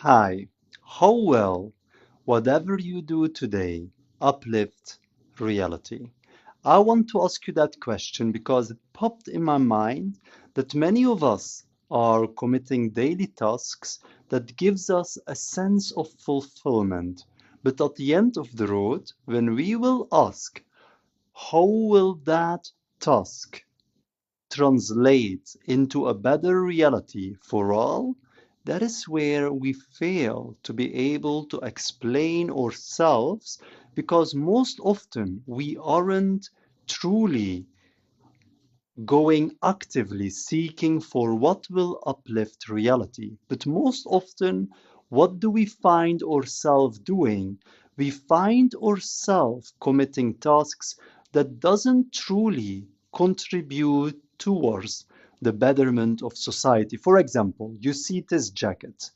Hi, how well, whatever you do today, uplift reality? I want to ask you that question because it popped in my mind that many of us are committing daily tasks that gives us a sense of fulfillment. But at the end of the road, when we will ask, how will that task translates into a better reality for all, that is where we fail to be able to explain ourselves because most often we aren't truly going actively seeking for what will uplift reality. But most often, what do we find ourselves doing? We find ourselves committing tasks that doesn't truly contribute towards the betterment of society. For example, you see this jacket.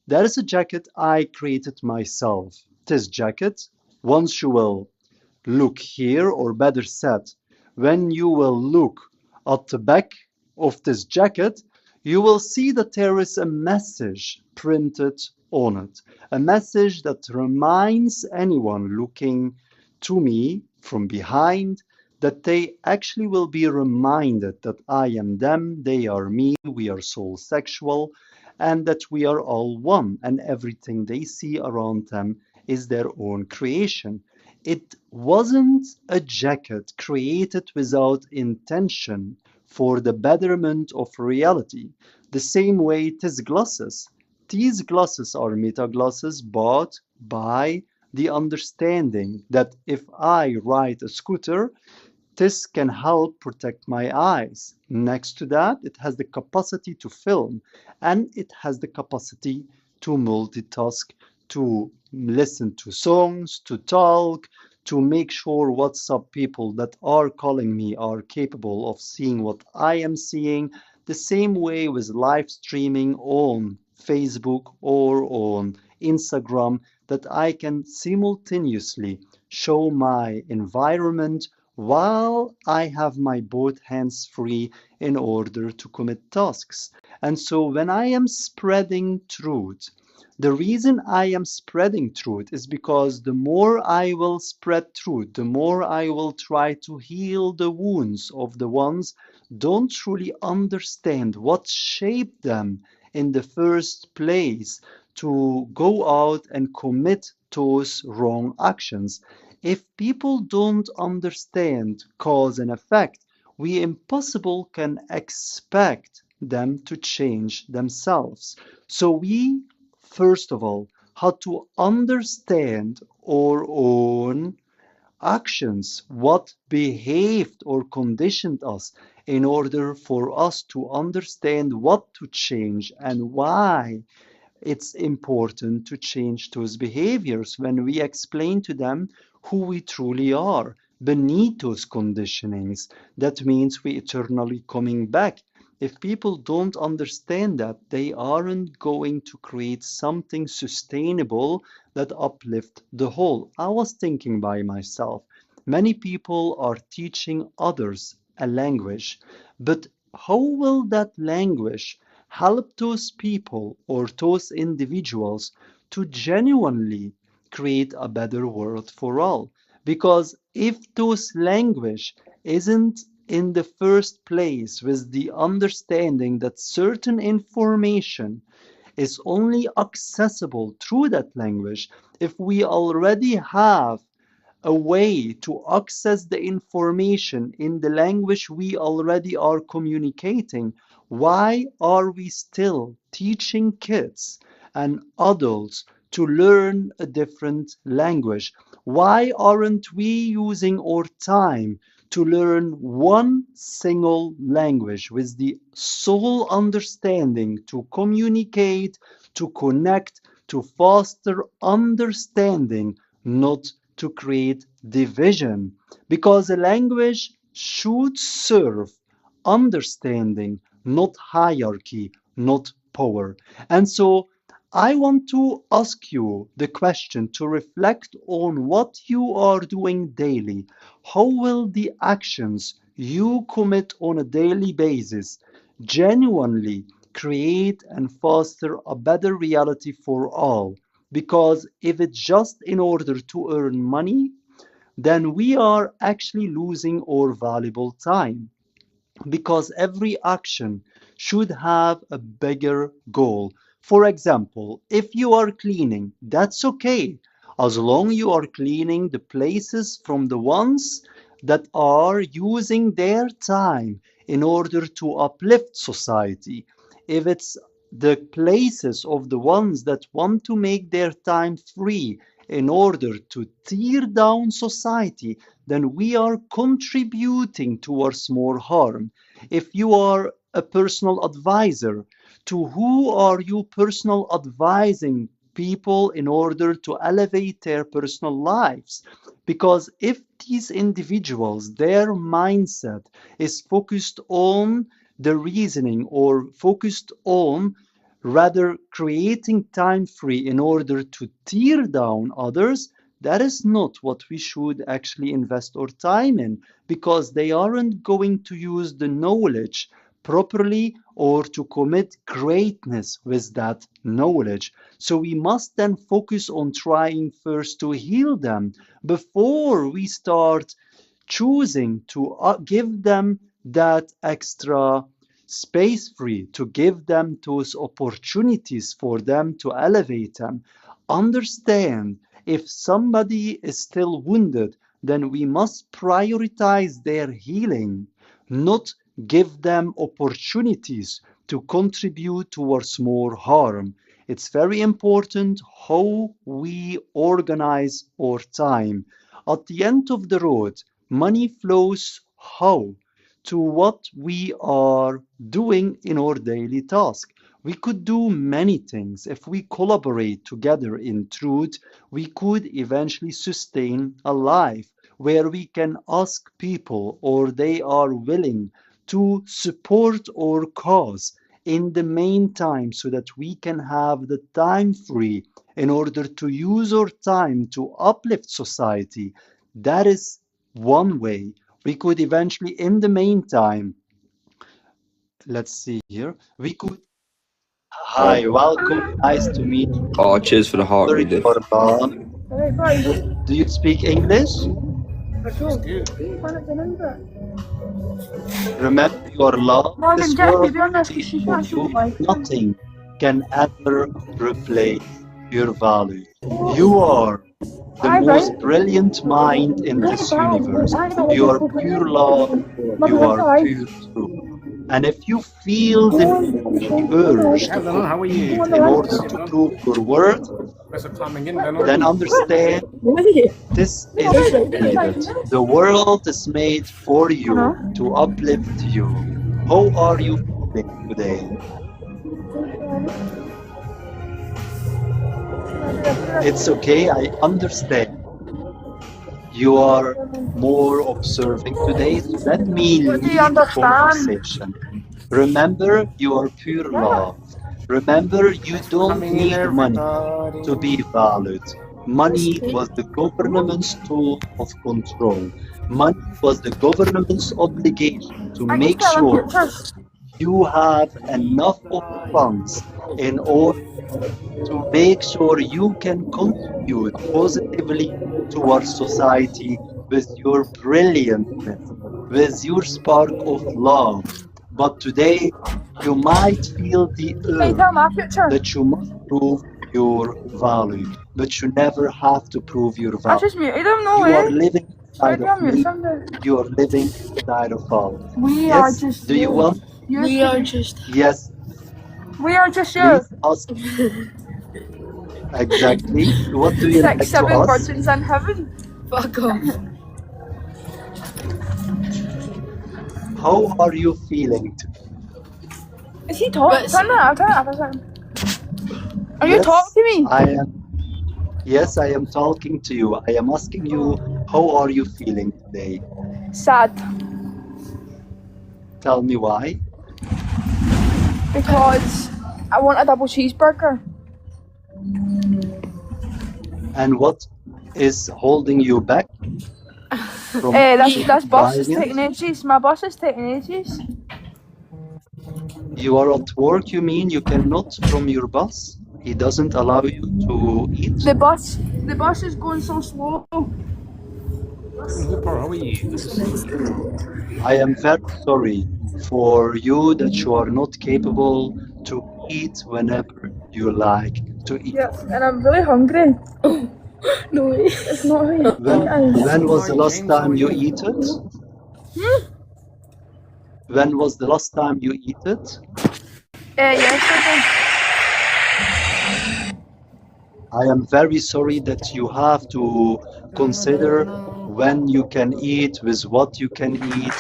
That is a jacket I created myself. This jacket, once you will look here, or better said, when you will look at the back of this jacket, you will see that there is a message printed on it. A message that reminds anyone looking to me from behind that they actually will be reminded that I am them, they are me, we are soul sexual, and that we are all one, and everything they see around them is their own creation. It wasn't a jacket created without intention for the betterment of reality. The same way it is glasses. These glasses are meta glasses bought by the understanding that if I ride a scooter, this can help protect my eyes. Next to that, it has the capacity to film and it has the capacity to multitask, to listen to songs, to talk, to make sure WhatsApp people that are calling me are capable of seeing what I am seeing. The same way with live streaming on Facebook or on Instagram, that I can simultaneously show my environment while I have my both hands free in order to commit tasks. And so when I am spreading truth, the reason I am spreading truth is because the more I will spread truth, the more I will try to heal the wounds of the ones don't truly understand what shaped them in the first place to go out and commit those wrong actions. If people don't understand cause and effect, we impossible can expect them to change themselves. So we, first of all, had to understand our own actions, what behaved or conditioned us in order for us to understand what to change and why it's important to change those behaviors when we explain to them who we truly are beneath those conditionings. That means we eternally coming back. If people don't understand that, they aren't going to create something sustainable that uplift the whole. I was thinking by myself, many people are teaching others a language, but how will that language help those people or those individuals to genuinely create a better world for all? Because if those language isn't in the first place with the understanding that certain information is only accessible through that language, if we already have a way to access the information in the language we already are communicating, why are we still teaching kids and adults to learn a different language? Why aren't we using our time to learn one single language with the sole understanding to communicate, to connect, to foster understanding, not to create division? Because a language should serve understanding, not hierarchy, not power. And so I want to ask you the question to reflect on what you are doing daily. How will the actions you commit on a daily basis genuinely create and foster a better reality for all. Because if it's just in order to earn money, then we are actually losing our valuable time, because every action should have a bigger goal. For example, if you are cleaning, that's okay, as long you are cleaning the places from the ones that are using their time in order to uplift society. If it's the places of the ones that want to make their time free in order to tear down society, then we are contributing towards more harm. If you are a personal advisor, to who are you personal advising people in order to elevate their personal lives? Because if these individuals, their mindset is focused on the reasoning or focused on rather creating time free in order to tear down others, that is not what we should actually invest our time in, because they aren't going to use the knowledge properly or to commit greatness with that knowledge. So we must then focus on trying first to heal them before we start choosing to give them that extra space free, to give them those opportunities for them to elevate them. Understand, if somebody is still wounded, then we must prioritize their healing, not give them opportunities to contribute towards more harm. It's very important how we organize our time. At the end of the road, money flows how? To what we are doing in our daily task. We could do many things. If we collaborate together in truth, we could eventually sustain a life where we can ask people or they are willing to support our cause in the meantime, so that we can have the time free in order to use our time to uplift society. That is one way. We could eventually, in the meantime, let's see here, we could, hi, welcome, nice to meet Oh, cheers for the heart you. reader. Do you speak English? Remember, your love, this world is for you. Nothing can ever replace your value. You are the most brilliant mind in this universe. You are pure love. You are pure truth. And if you feel the urge to compete in order to prove your worth, then understand this is needed. The world is made for you, to uplift you. How are you feeling today? It's okay, I understand. You are more observing today, so let me lead the conversation. Remember, you are pure love. Remember, you don't need money to be valued. Money was the government's tool of control. Money was the government's obligation to make sure you have enough of funds in order to make sure you can contribute positively towards society with your brilliantness, with your spark of love. But today, you might feel the urge that you must prove your value, but you never have to prove your value. You are living inside of me. You are living inside of all. Yes? Do you want? We are just. Yes. We are just you. Please ask. Exactly. What do you like to seven ask? virgins in heaven. Fuck off. How are you feeling today? Is he talking? Turn it up a second. Are you talking to me? I am. Yes, I am talking to you. I am asking you, how are you feeling today? Sad. Tell me why. Because I want a double cheeseburger. And what is holding you back? This bus is taking ages. My bus is taking ages. You are at work, you mean you cannot from your boss? He doesn't allow you to eat? The bus is going so slow. Hooper, how are you? Good to see you. I am very sorry for you that you are not capable to eat whenever you like to eat. Yes, and I'm really hungry. No way. It's not how you When eat. when was the Fine, last James, how time are you you? eat it? When was the last time you eat it? Yesterday. I am very sorry that you have to No, no, no, consider no. when you can eat, with what you can eat,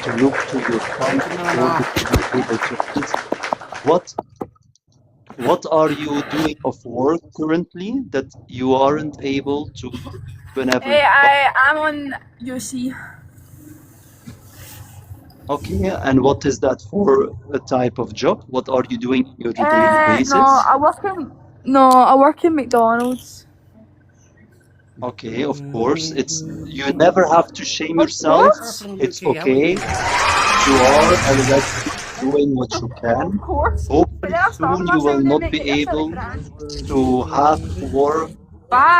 to look to your Thank stomach you, in order Nana. to be able to eat. What what are you doing of work currently that you aren't able to eat whenever you want? I'm on UC. Okay, and what is that for a type of job? What are you doing on your daily No, basis? I work in McDonald's. Okay, of course. You never have to shame yourself. Yes, I'm What? from It's UK. How are okay. you? You are already doing what you Of can. course. But Hopefully then I soon started you will myself and not make be it yourself able grand. to have to work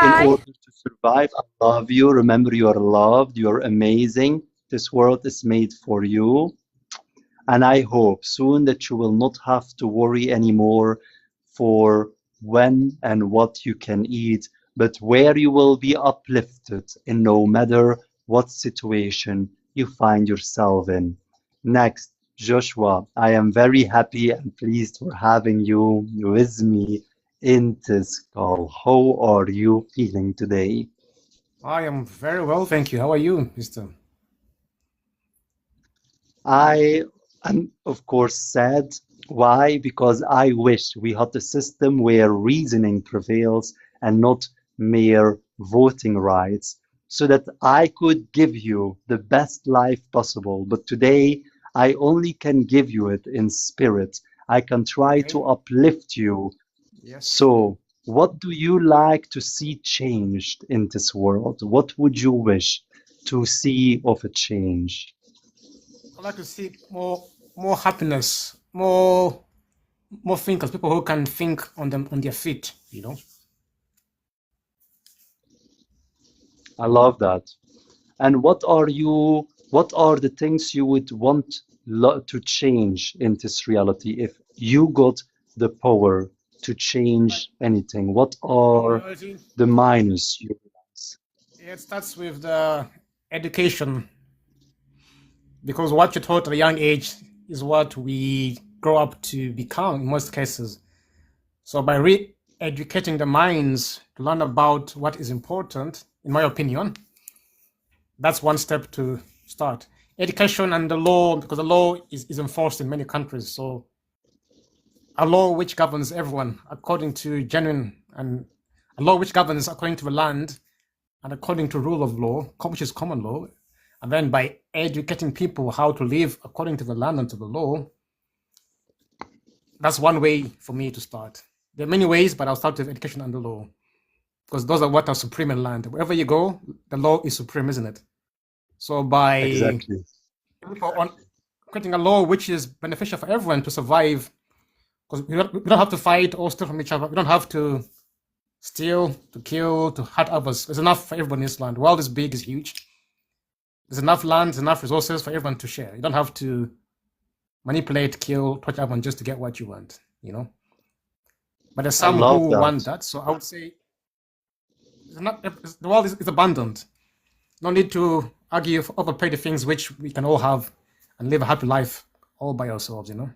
in Bye. order to survive. I love you. Remember, you are loved. You are amazing. This world is made for you. And I hope soon that you will not have to worry anymore for when and what you can eat, but where you will be uplifted in no matter what situation you find yourself in. Next, Joshua, I am very happy and pleased for having you with me in this call. How are you feeling today? I am very well, thank you. How are you, Mister? I am, of course, sad. Why? Because I wish we had a system where reasoning prevails and not mere voting rights, so that I could give you the best life possible. But today, I only can give you it in spirit. I can try Okay. to uplift you. Yes. So, what do you like to see changed in this world? What would you wish to see of a change? I'd like to see more happiness, more thinkers, people who can think on their feet, you know. I love that. And what are the things you would want to change in this reality if you got the power to Like change anything? What in are reality, the minus you realize? it starts with the education because what you're taught at a young age is what we grow up to become in most cases. So by re-educating the minds to learn about what is important, in my opinion, that's one step to start. Education and the law, because the law is enforced in many countries. So a law which governs everyone according to genuine and a law which governs according to the land and according to rule of law, which is common law. And then by educating people how to live according to the land and to the law, that's one way for me to start. There are many ways, but I'll start with education and the law because those are what are supreme in land. Wherever you go, the law is supreme, isn't it? So by Exactly. on creating a law which is beneficial for everyone to survive, because we don't have to fight or steal from each other. We don't have to steal, to kill, to hurt others. There's enough for everyone in this land. The world is big, is huge. There's enough land, there's enough resources for everyone to share. You don't have to manipulate, kill, touch everyone just to get what you want, you know? But there's I some love who that. want that. So I would say the world is abundant. No need to argue over petty things which we can all have and live a happy life all by ourselves, you know?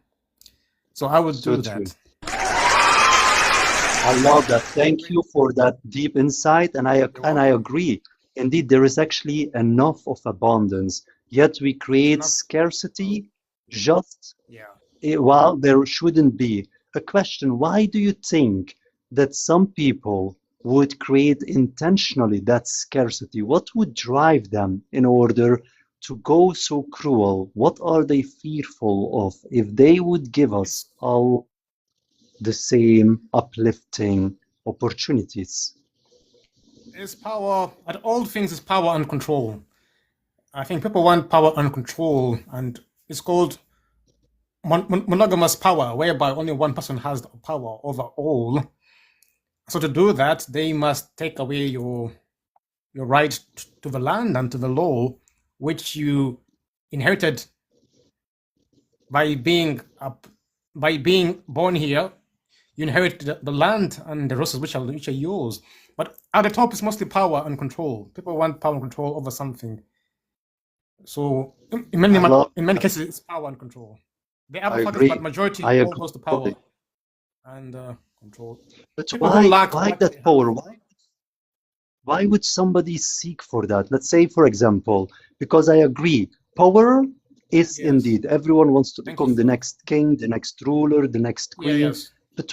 So I would So do true. that. I love that. Thank you for that deep insight, You're and I welcome. agree. Indeed, there is actually enough of abundance, yet we There's create enough. scarcity just Yeah. while there shouldn't be. A question, why do you think that some people would create intentionally that scarcity? What would drive them in order to go so cruel? What are they fearful of if they would give us It's all the same uplifting opportunities? it's power. At all things is power and control. I think people want power and control, and it's called monogamous power, whereby only one person has the power over all. So to do that, they must take away your right to the land and to the law, which you inherited by being born here. You inherit the land and the resources which are yours. But at the top is mostly power and control. People want power and control over something. So in many cases, it's power and control. There are other factors, but majority all goes to power and control. But People who lack that power? Why would somebody seek for that? Let's say, for example, because I agree, power is indeed, everyone wants to become the next king, the next ruler, the next queen. But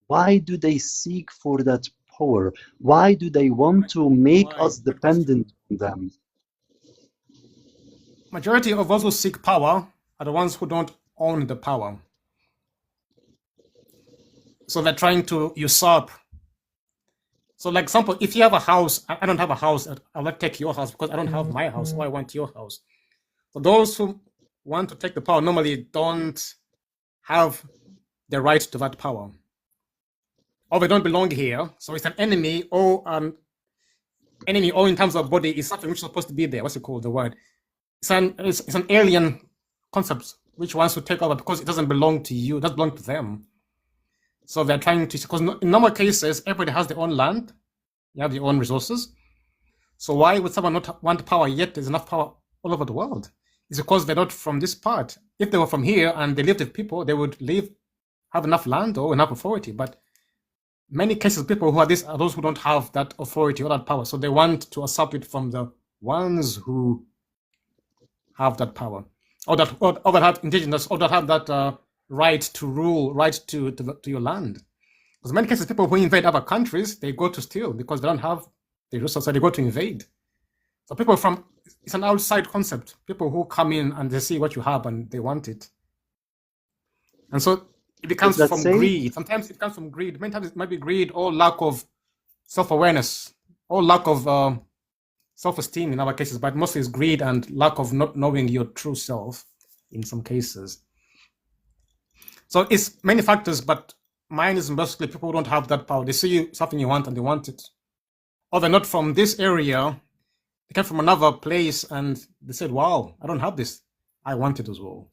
why do they seek for that power? Why do they want to make us dependent on them? Majority of those who seek power are the ones who don't own the power. So they're trying to usurp. So like example, if you have a house, I don't have a house, I'll not take your house because I don't have my house, so I want your house. So those who want to take the power normally don't have the right to that power. Or they don't belong here, so it's an enemy, or enemy, or in terms of body, is something which is supposed to be there. What's it called, the word? It's an alien concept which wants to take over because it doesn't belong to you, it doesn't belong to them. So they're trying to, because in normal cases, everybody has their own land, you have your own resources. So why would someone not want power yet there's enough power all over the world? It's because they're not from this part. If they were from here and they lived with people, they would have enough land or enough authority. But many cases, people who are this are those who don't have that authority or that power. So they want to usurp it from the ones who have that power, or that have indigenous, or that have that right to rule, right to your land. Because in many cases, people who invade other countries, they go to steal because they don't have the resources, so they go to invade. So people it's an outside concept. People who come in and they see what you have and they want it. And so it becomes from greed. Sometimes it comes from greed. Many times it might be greed or lack of self-awareness or lack of self-esteem in our cases, but mostly it's greed and lack of not knowing your true self in some cases. So it's many factors, but mine is mostly people who don't have that power. They see something you want and they want it. Or they're not from this area, they came from another place and they said, wow, I don't have this, I want it as well.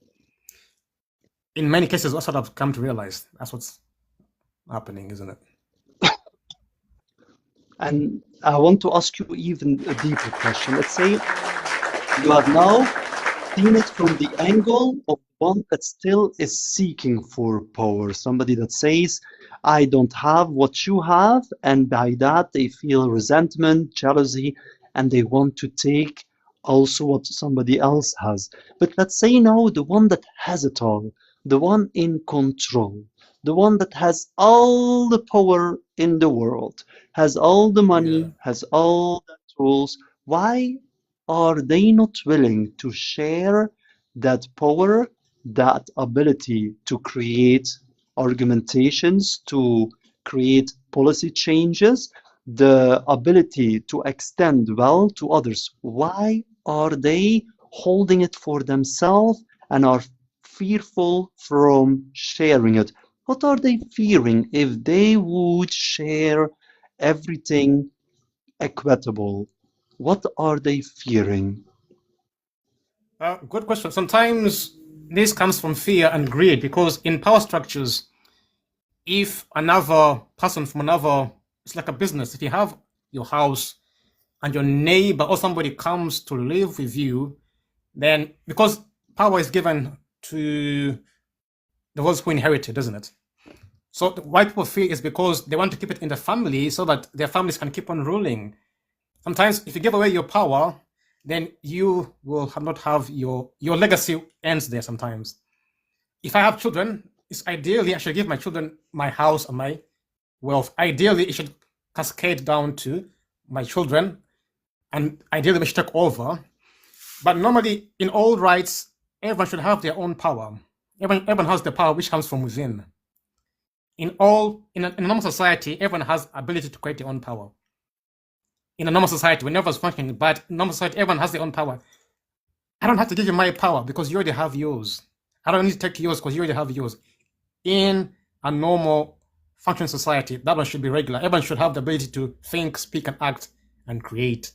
In many cases, that's what I've come to realize. That's what's happening, isn't it? And I want to ask you even a deeper question. Let's say you have now seen it from the angle of one that still is seeking for power. Somebody that says, I don't have what you have, and by that they feel resentment, jealousy, and they want to take also what somebody else has. But let's say now the one that has it all, the one in control, the one that has all the power in the world, has all the money, has all the tools. Why are they not willing to share that power, that ability to create argumentations, to create policy changes, the ability to extend well to others? Why are they holding it for themselves and are fearful from sharing it? What are they fearing if they would share everything equitable? What are they fearing? Good question. Sometimes this comes from fear and greed, because in power structures, if another person from another, it's like a business. If you have your house and your neighbor or somebody comes to live with you, then because power is given to the ones who inherited, isn't it? So why people fear is because they want to keep it in the family so that their families can keep on ruling. Sometimes if you give away your power, then you will not have your legacy ends there sometimes. If I have children, it's ideally I should give my children my house and my wealth. Ideally, it should cascade down to my children, and ideally we should take over. But normally, in all rights, everyone should have their own power. Everyone has the power which comes from within. In a normal society, everyone has ability to create their own power. In a normal society, whenever it's functioning, but in a normal society, everyone has their own power. I don't have to give you my power because you already have yours. I don't need to take yours because you already have yours. In a normal functioning society, that one should be regular. Everyone should have the ability to think, speak, and act and create.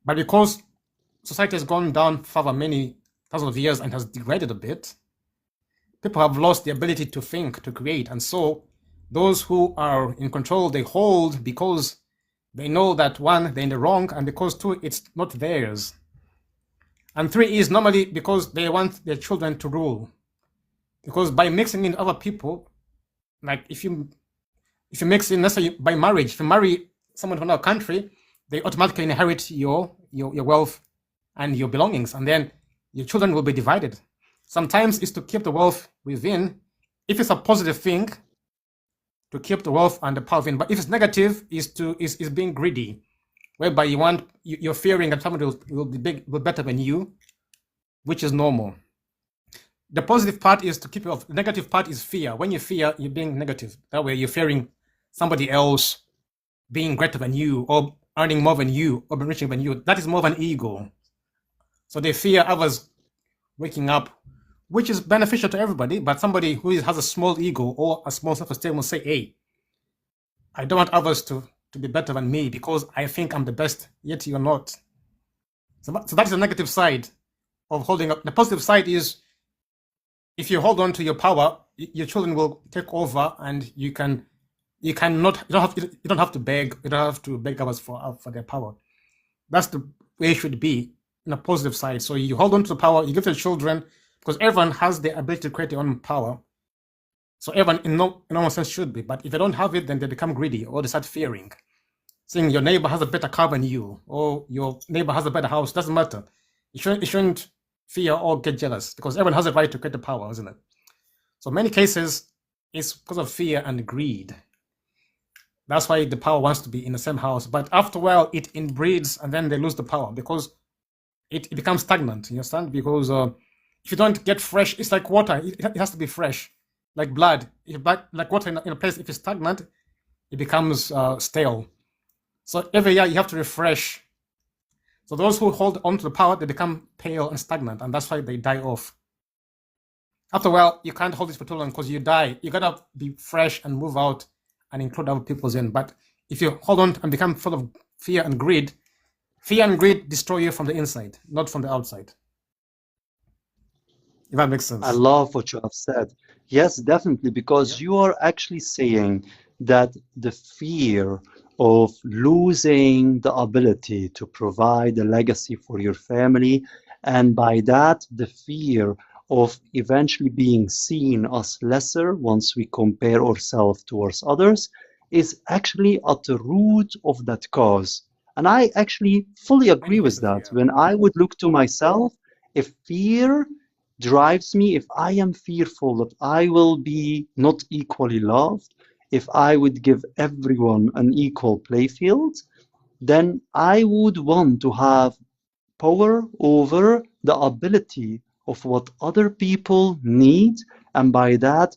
But because society has gone down for many thousands of years and has degraded a bit, people have lost the ability to think, to create. And so those who are in control, they hold because they know that one, they're in the wrong, and because two, it's not theirs. And three is normally because they want their children to rule. Because by mixing in other people, like if you mix in, let's say by marriage, if you marry someone from another country, they automatically inherit your wealth and your belongings, and then your children will be divided. Sometimes it's to keep the wealth within. If it's a positive thing, to keep the wealth and the power within. But if it's negative, is being greedy, whereby you're fearing that somebody will be better than you, which is normal. The positive part is to keep it off. The negative part is fear. When you fear, you're being negative. That way you're fearing somebody else being greater than you, or earning more than you, or being richer than you. That is more than ego. So they fear others waking up, which is beneficial to everybody, but somebody who has a small ego or a small self-esteem will say, hey, I don't want others to be better than me because I think I'm the best, yet you're not. So that is the negative side of holding up. The positive side is, if you hold on to your power, your children will take over, and you don't have to beg. You don't have to beg others for their power. That's the way it should be in a positive side. So you hold on to the power, you give to the children, because everyone has the ability to create their own power. So everyone, in no sense, should be. But if they don't have it, then they become greedy, or they start fearing, saying your neighbor has a better car than you, or your neighbor has a better house. Doesn't matter. You shouldn't fear or get jealous, because everyone has a right to create the power, isn't it? So many cases, it's because of fear and greed. That's why the power wants to be in the same house. But after a while, it inbreeds, and then they lose the power because it becomes stagnant. You understand? Because if you don't get fresh, it's like water. It has to be fresh, like blood. Like water in a place, if it's stagnant, it becomes stale. So every year you have to refresh. So those who hold on to the power, they become pale and stagnant, and that's why they die off. After a while, you can't hold it for too long because you die. You gotta be fresh and move out and include other people's in. But if you hold on and become full of fear and greed destroy you from the inside, not from the outside. If that makes sense. I love what you have said. Yes, definitely, because you are actually saying that the fear of losing the ability to provide a legacy for your family, and by that, the fear of eventually being seen as lesser once we compare ourselves towards others, is actually at the root of that cause. And I actually fully agree with that. When I would look to myself, if fear drives me, if I am fearful that I will be not equally loved, if I would give everyone an equal playfield, then I would want to have power over the ability of what other people need, and by that,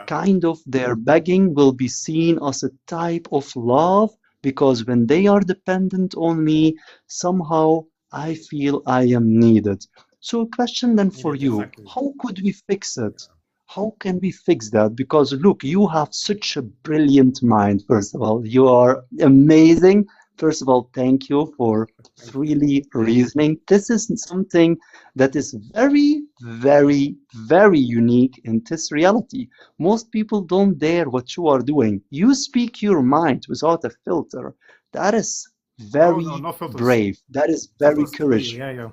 kind of their begging will be seen as a type of love, because when they are dependent on me, somehow I feel I am needed. So a question then for you, Exactly. how could we fix it? How can we fix that? Because look, you have such a brilliant mind, first of all. You are amazing. First of all, thank you for freely reasoning. This is something that is very, very, very unique in this reality. Most people don't dare what you are doing. You speak your mind without a filter. That is very no filters. brave. That is very Filters to you. courage. Yeah.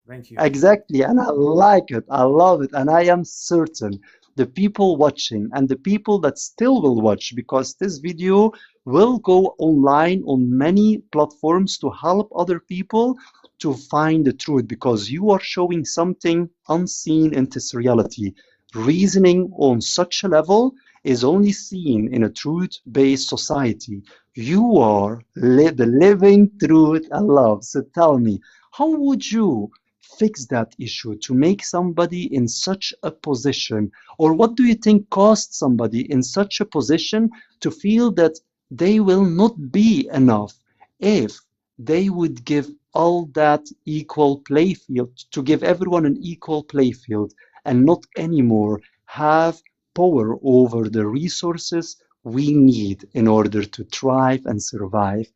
Thank you. Exactly, and I like it. I love it, and I am certain the people watching and the people that still will watch, because this video will go online on many platforms to help other people to find the truth, because you are showing something unseen in this reality. Reasoning on such a level is only seen in a truth-based society. You are the living truth and love. So tell me, how would you fix that issue to make somebody in such a position, or what do you think caused somebody in such a position to feel that they will not be enough if they would give all that equal playfield, to give everyone an equal playfield, and not anymore have power over the resources we need in order to thrive and survive.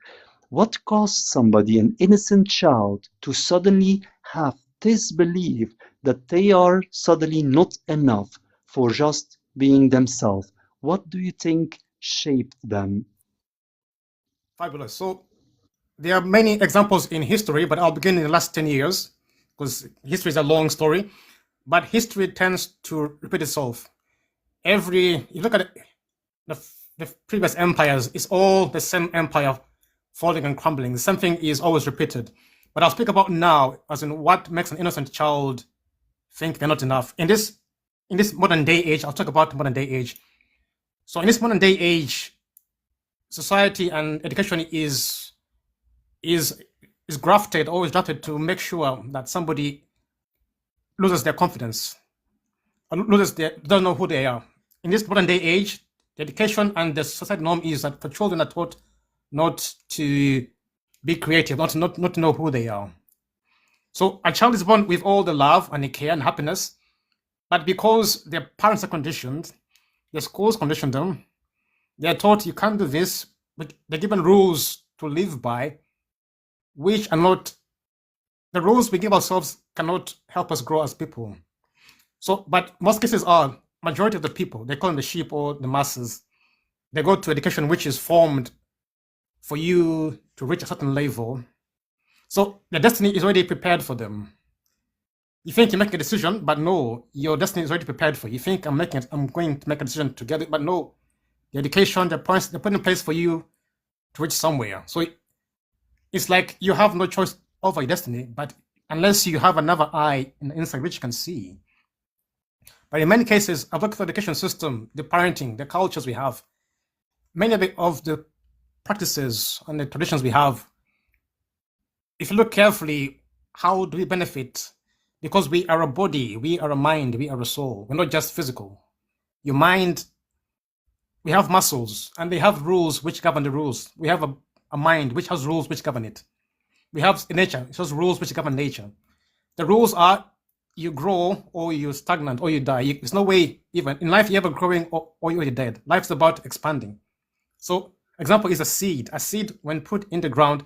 What caused somebody, an innocent child, to suddenly have this belief that they are suddenly not enough for just being themselves? What do you think shaped them? Fabulous. So there are many examples in history, but I'll begin in the last 10 years because history is a long story. But history tends to repeat itself. You look at the previous empires, it's all the same empire falling and crumbling. Something is always repeated. But I'll speak about now, as in what makes an innocent child think they're not enough. In this modern day age, I'll talk about modern day age. So in this modern day age, society and education is grafted, always drafted to make sure that somebody loses their confidence, doesn't know who they are. In this modern day age, the education and the society norm is that for children are taught not to be creative, not to know who they are. So a child is born with all the love and the care and happiness, but because their parents are conditioned, their schools condition them, they're taught you can't do this, but they're given rules to live by, which are not, the rules we give ourselves cannot help us grow as people. So, but most cases are, majority of the people, they call them the sheep or the masses, they go to education which is formed for you to reach a certain level. So the destiny is already prepared for them. You think you make a decision, but no, your destiny is already prepared for you. You think I'm going to make a decision to get it, but no, the education, the points they put in place for you to reach somewhere. So it's like you have no choice over your destiny, but unless you have another eye in the inside which you can see. But in many cases, I've looked at the education system, the parenting, the cultures we have, many of the practices and the traditions we have, if you look carefully, how do we benefit? Because we are a body, we are a mind, we are a soul. We're not just physical. Your mind, we have muscles, and they have rules which govern the rules. We have a mind which has rules which govern it. We have nature, it has rules which govern nature. The rules are you grow or you're stagnant or you die. There's no way, even in life, you're ever growing or you're dead. Life's about expanding. So, example is a seed. A seed, when put in the ground,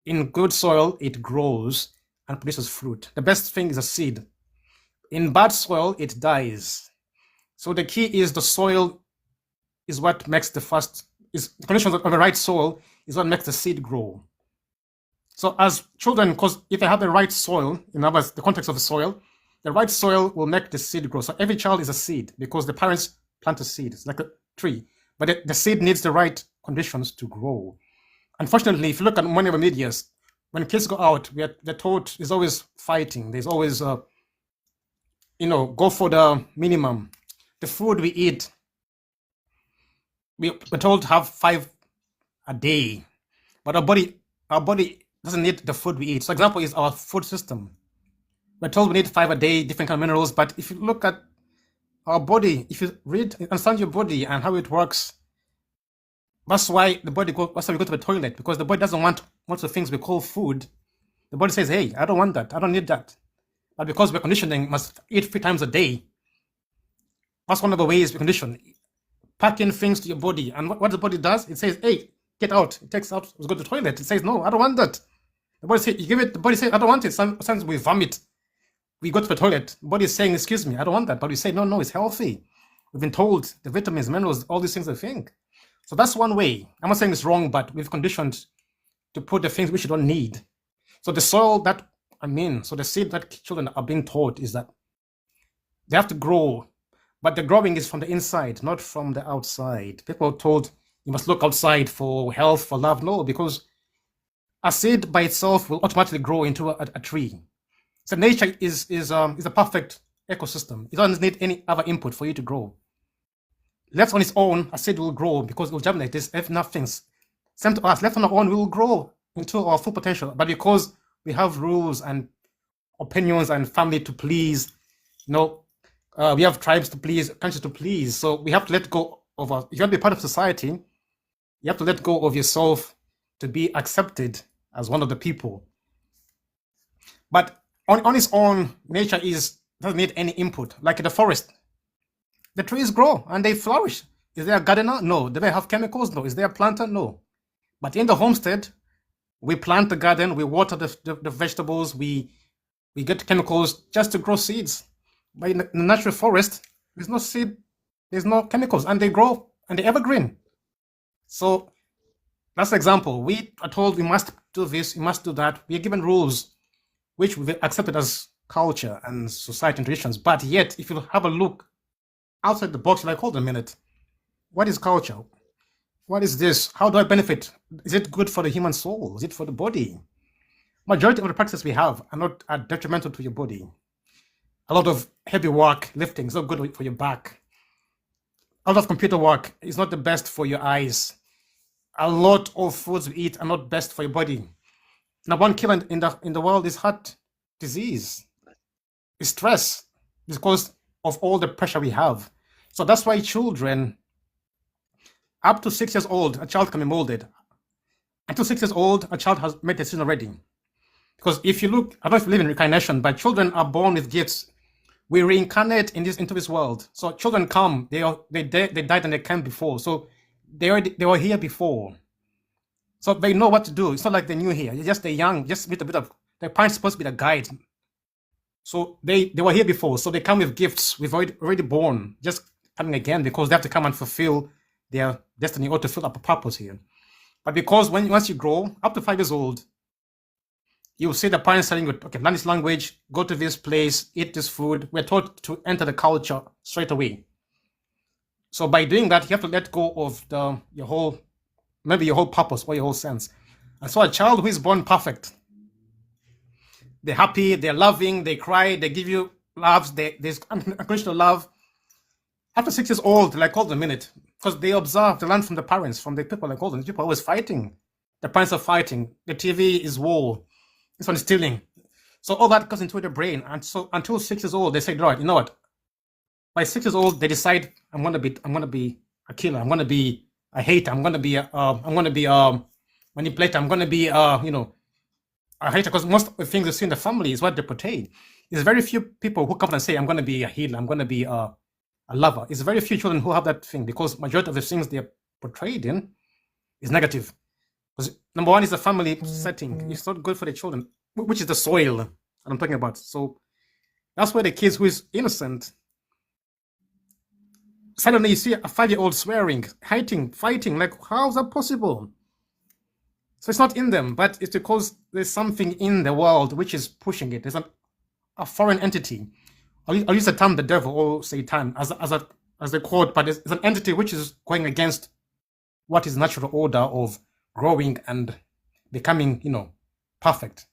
in good soil, it grows and produces fruit. The best thing is a seed. In bad soil, it dies. So the key is the soil is what makes the conditions of the right soil is what makes the seed grow. So as children, because if they have the right soil, in other words, the context of the soil will make the seed grow. So every child is a seed because the parents plant a seed. It's like a tree. But the seed needs the right conditions to grow. Unfortunately, if you look at many of the medias, when kids go out, they're taught there's always fighting. There's always, go for the minimum. The food we eat, we're told to have 5 a day, but our body doesn't need the food we eat. So example is our food system. We're told we need 5 a day, different kind of minerals, but if you look at our body, if you understand your body and how it works, that's why we go to the toilet, because the body doesn't want most of the things we call food. The body says, hey, I don't want that, I don't need that. But because we're conditioning, must eat 3 times a day. That's one of the ways we condition. Packing things to your body. And what the body does, it says, hey, get out. It takes out, let's go to the toilet. It says, no, I don't want that. The body says, the body says, I don't want it. Sometimes we vomit. We go to the toilet. The body is saying, excuse me, I don't want that. But we say, no, it's healthy. We've been told the vitamins, minerals, all these things I think. So that's one way. I'm not saying it's wrong, but we've conditioned to put the things which you don't need. So the soil the seed that children are being taught is that they have to grow, but the growing is from the inside, not from the outside. People are told you must look outside for health, for love. No, because a seed by itself will automatically grow into a tree. So nature is a perfect ecosystem. It doesn't need any other input for you to grow. Left on its own, a seed will grow because it will germinate. There's enough things. Same to us. Left on our own, we will grow into our full potential. But because we have rules and opinions and family to please, we have tribes to please, countries to please. So we have to let go of if you want to be part of society, you have to let go of yourself to be accepted as one of the people. But on its own, nature is doesn't need any input. Like in the forest, the trees grow and they flourish. Is there a gardener? No. Do they have chemicals? No. Is there a planter? No. But in the homestead, we plant the garden, we water the vegetables, we get chemicals just to grow seeds. But in the natural forest, there's no seed, there's no chemicals, and they grow and they're evergreen. So that's the example. We are told we must do this, we must do that. We are given rules which we've accepted as culture and society and traditions. But yet, if you have a look outside the box, like, hold a minute, what is culture? What is this? How do I benefit? Is it good for the human soul? Is it for the body? Majority of the practices we have are detrimental to your body. A lot of heavy work, lifting, is not good for your back. A lot of computer work is not the best for your eyes. A lot of foods we eat are not best for your body. Now, one killer in the world is heart disease, is stress, because of all the pressure we have. So that's why children, up to 6 years old, a child can be molded. Until 6 years old, a child has made a decision already. Because if you look, I don't know if you believe in reincarnation, but children are born with gifts. We reincarnate into this world. So children come, they died and they came before. So they were here before. So they know what to do. It's not like they're new here. They're young, just with a bit of, their parents supposed to be the guide. So they were here before. So they come with gifts. We've already born, just coming again because they have to come and fulfill their destiny or to fill up a purpose here. But because once you grow up to 5 years old, you see the parents telling you, okay, learn this language, go to this place, eat this food. We're taught to enter the culture straight away. So by doing that, you have to let go of your whole purpose or your whole sense. And so a child who is born perfect, they're happy, they're loving, they cry, they give you loves, there's unconditional love. After 6 years old, like, hold a minute, because they observe, they learn from the parents, from the people, like, hold on, these people are always fighting. The parents are fighting. The TV is war. This one is stealing. So all that goes into the brain. And so until 6 years old, they say, right, you know what? By 6 years old, they decide, I'm gonna be a killer. I'm gonna be a hater. I'm gonna be a manipulator. I'm gonna be a hater. Because most of the things you see in the family is what they portray. There's very few people who come and say, I'm gonna be a healer. I'm gonna be a lover. It's very few children who have that thing because majority of the things they're portrayed in is negative. Because number one is the family setting. It's not good for the children, which is the soil that I'm talking about. So that's where the kids who is innocent, suddenly you see a 5-year-old swearing, fighting. Like, how is that possible? So it's not in them, but it's because there's something in the world which is pushing it. There's a foreign entity. I'll use the term the devil or Satan as a quote, but it's an entity which is going against what is natural order of growing and becoming, perfect.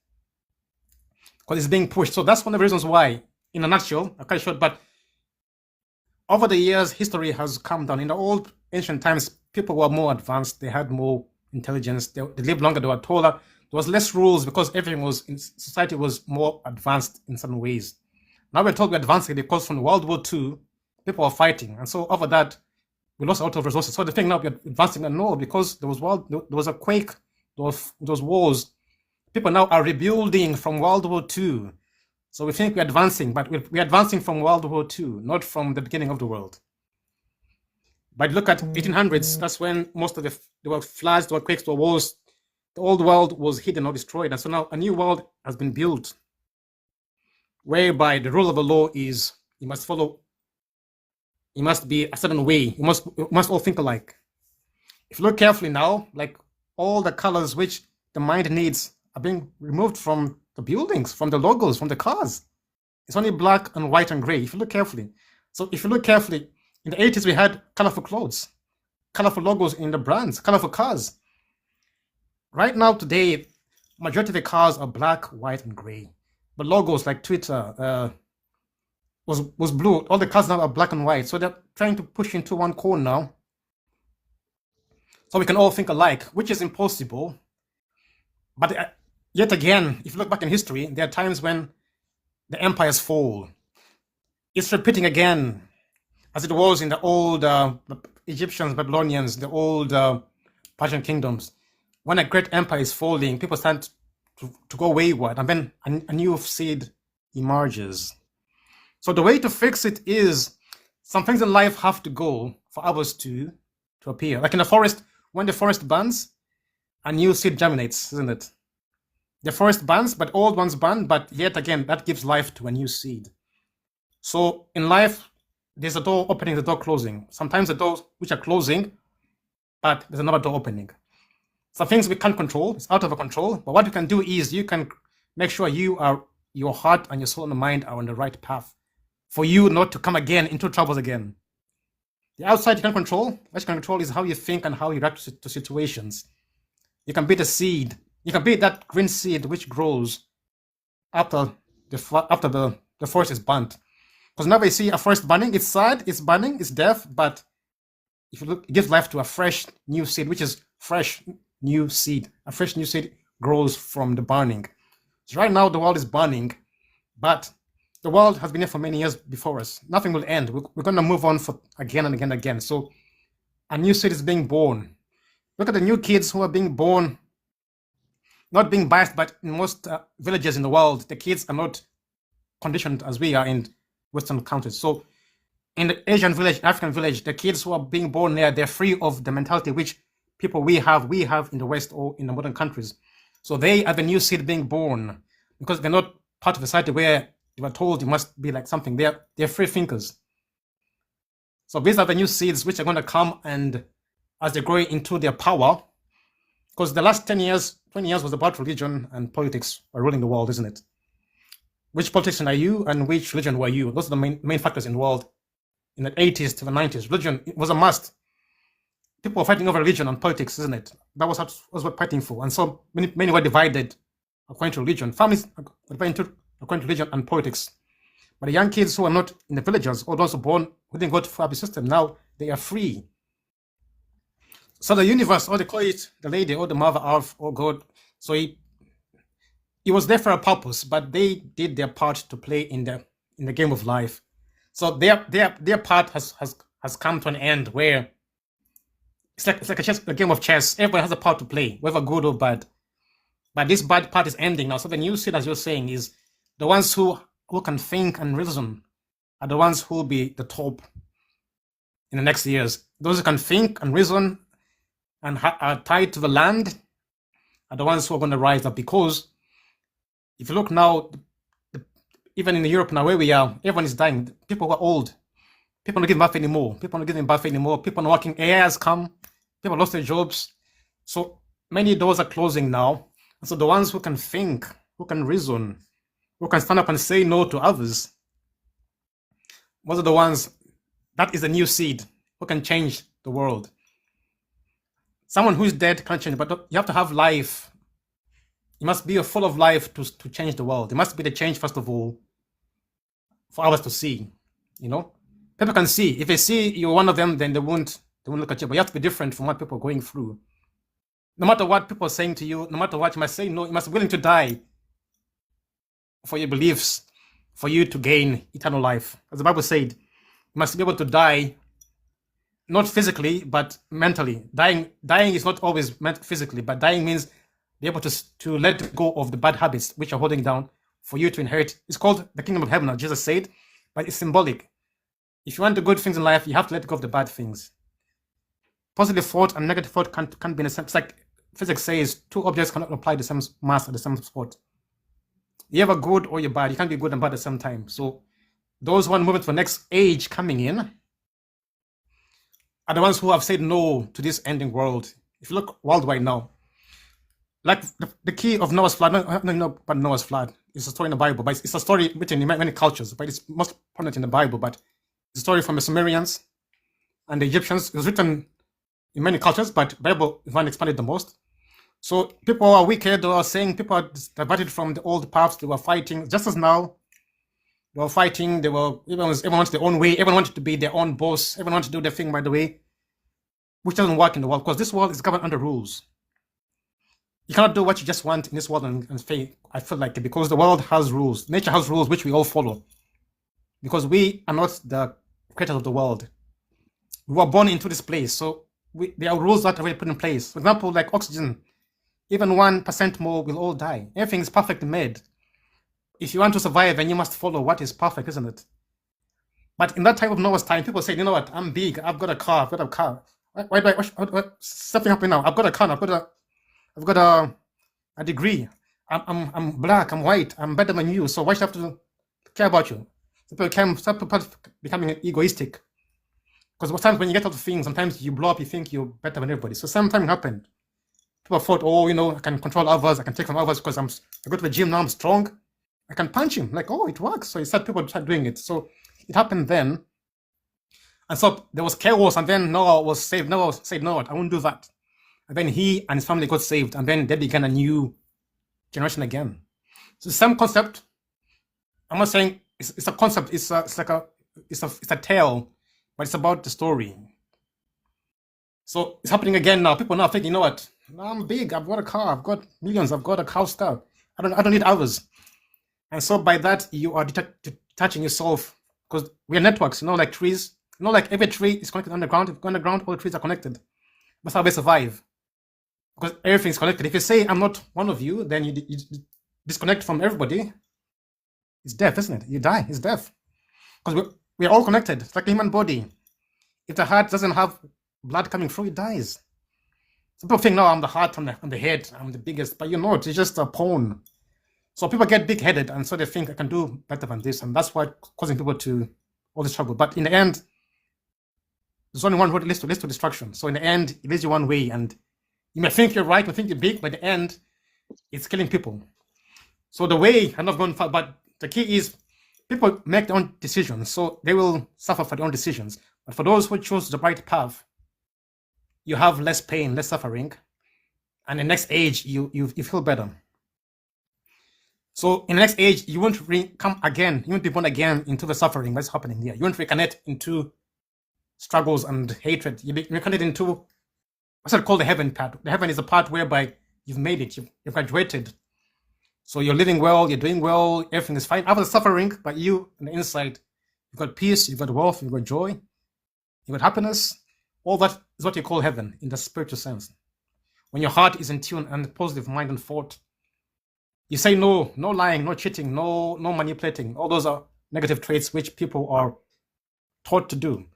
Because it's being pushed. So that's one of the reasons why, in a nutshell, I cut short, but over the years, history has come down. In the old ancient times, people were more advanced. They had more intelligence. They lived longer. They were taller. There was less rules because everything was in society was more advanced in certain ways. Now we're told we're advancing because from World War II, people were fighting. And so over that, we lost a lot of resources. So the thing now we're advancing, and no, because there was a quake, there was wars. People now are rebuilding from World War II. So we think we're advancing, but we're advancing from World War II, not from the beginning of the world. But look at 1800s, that's when most of there were floods, there were quakes, there were wars. The old world was hidden or destroyed. And so now a new world has been built, whereby the rule of the law is you must follow, you must be a certain way, you must all think alike. If you look carefully now, like all the colors which the mind needs are being removed from the buildings, from the logos, from the cars. It's only black and white and gray, if you look carefully. So if you look carefully, in the 80s we had colorful clothes, colorful logos in the brands, colorful cars. Right now, today, majority of the cars are black, white, and gray. But logos like Twitter was blue. All the cars now are black and white. So they're trying to push into one corner now, so we can all think alike, which is impossible. But yet again, if you look back in history, there are times when the empires fall. It's repeating again, as it was in the old Egyptians, Babylonians, the old Persian kingdoms. When a great empire is falling, people start to go wayward, and then a new seed emerges. So the way to fix it is some things in life have to go for others to appear. Like in the forest, when the forest burns, a new seed germinates, isn't it? The forest burns, but old ones burn, but yet again, that gives life to a new seed. So in life, there's a door opening, the door closing. Sometimes the doors which are closing, but there's another door opening. Some things we can't control, it's out of our control, but what you can do is you can make sure your heart and your soul and mind are on the right path for you not to come again into troubles again. The outside you can control. What you can control is how you think and how you react to situations. You can be the seed. You can be that green seed which grows after the forest is burnt. Because whenever you see a forest burning, it's sad, it's burning, it's death, but if you look, it gives life to a fresh new seed, which is fresh new seed. A fresh new seed grows from the burning. So right now the world is burning, but the world has been here for many years before us. Nothing will end. We're going to move on for again and again and again. So a new seed is being born. Look at the new kids who are being born, not being biased, but in most villages in the world, the kids are not conditioned as we are in Western countries. So in the Asian village, African village, the kids who are being born there, they're free of the mentality which people we have in the West or in the modern countries. So they are the new seed being born because they're not part of a society where you were told you must be like something. They're free thinkers. So these are the new seeds which are going to come, and as they grow into their power, because the last 10 years, 20 years was about religion and politics were ruling the world, isn't it? Which politician are you and which religion were you? Those are the main factors in the world. In the 80s to the 90s, religion was a must. People were fighting over religion and politics, isn't it? That was what we're fighting for. And so many were divided according to religion. Families are divided according to religion and politics. But the young kids who are not in the villages, or those who are born who didn't go through the system, now they are free. So the universe, or they call it the lady, or the mother earth, or God, so it was there for a purpose, but they did their part to play in the game of life. So their part has come to an end where it's like a game of chess. Everyone has a part to play, whether good or bad. But this bad part is ending now. So the new seed, as you're saying, is the ones who can think and reason are the ones who will be the top in the next years. Those who can think and reason and are tied to the land are the ones who are going to rise up. Because if you look now, even in Europe now where we are, everyone is dying. People who are old, people are not giving birth anymore. People are not giving birth anymore. People are not working. AI has come. People lost their jobs. So many doors are closing now. And so the ones who can think, who can reason, who can stand up and say no to others, those are the ones, that is the new seed, who can change the world. Someone who is dead can't change, but you have to have life. You must be full of life to change the world. It must be the change, first of all, for others to see. People can see. If they see you're one of them, then they won't look at you. But you have to be different from what people are going through. No matter what people are saying to you, no matter what you must say no, you must be willing to die for your beliefs, for you to gain eternal life. As the Bible said, you must be able to die, not physically, but mentally. Dying is not always meant physically, but dying means be able to let go of the bad habits which are holding down for you to inherit. It's called the kingdom of heaven, as Jesus said, but it's symbolic. If you want the good things in life, you have to let go of the bad things. Positive thought and negative thought can't be in the same. It's like physics says, two objects cannot apply the same mass at the same spot. You're either good or you're bad. You can't be good and bad at the same time. So those who are moving to the next age coming in are the ones who have said no to this ending world. If you look worldwide now, like the key of Noah's flood, but Noah's flood is a story in the Bible, but it's a story written in many cultures, but it's most prominent in the Bible. But it's a story from the Sumerians and the Egyptians. It was written in many cultures, but the Bible is one expanded the most. So people are wicked, or saying people are diverted from the old paths. They were fighting, just as now. They were fighting. Everyone wanted their own way. Everyone wanted to be their own boss. Everyone wanted to do their thing by the way, which doesn't work in the world, because this world is governed under rules. You cannot do what you just want in this world and faith. I feel like it, because the world has rules. Nature has rules which we all follow. Because we are not the creators of the world. We were born into this place. So there are rules that are already put in place. For example, like oxygen. Even 1% more will all die. Everything is perfectly made. If you want to survive, then you must follow what is perfect, isn't it? But in that type of Noah's time, people say, you know what, I'm big, I've got a car, I've got a car. What something happening now? I've got a car, I've got a degree. I'm black, I'm white, I'm better than you. So why should I have to care about you? Some people becoming egoistic. Because sometimes when you get out of things, sometimes you blow up, you think you're better than everybody. So sometimes it happened. People thought, oh, you know, I can control others, I can take from others because I go to the gym now, I'm strong. I can punch him. Like, oh, it works. So people start doing it. So it happened then. And so there was chaos, and then Noah was saved. Noah said, no, I won't do that. And then he and his family got saved, and then they began a new generation again. So the same concept. I'm not saying it's a concept. It's a tale, but it's about the story. So it's happening again now. People now think, you know what? No, I'm big. I've got a car. I've got millions. I've got a house stuff. I don't need others. And so by that you are detaching yourself, because we are networks. You know, like trees. You know, like every tree is connected underground. If you go underground, all the trees are connected. That's how they survive, because everything is connected. If you say I'm not one of you, then you disconnect from everybody. It's death, isn't it? You die. It's death, because we're all connected. It's like a human body. If the heart doesn't have blood coming through, it dies. Some people think, no, I'm the heart, I'm the head, I'm the biggest, but you're not. It's just a pawn. So people get big-headed, and so they think I can do better than this, and that's why causing people to all this trouble. But in the end, there's only one road that leads to destruction. So in the end, it leads you one way, and you may think you're right, you may think you're big, but in the end, it's killing people. So the way, I'm not going far, but the key is people make their own decisions, so they will suffer for their own decisions. But for those who choose the right path, you have less pain, less suffering, and the next age, you feel better. So in the next age, you won't come again, you won't be born again into the suffering that's happening here. You won't reconnect into struggles and hatred. You reconnect into what's it called, the heaven part. The heaven is the part whereby you've made it, you've graduated. So you're living well, you're doing well, everything is fine. After the suffering, but you on the inside, you've got peace, you've got wealth, you've got joy, you've got happiness. All that is what you call heaven in the spiritual sense. When your heart is in tune and positive mind and thought, you say no lying, no cheating, no manipulating. All those are negative traits which people are taught to do.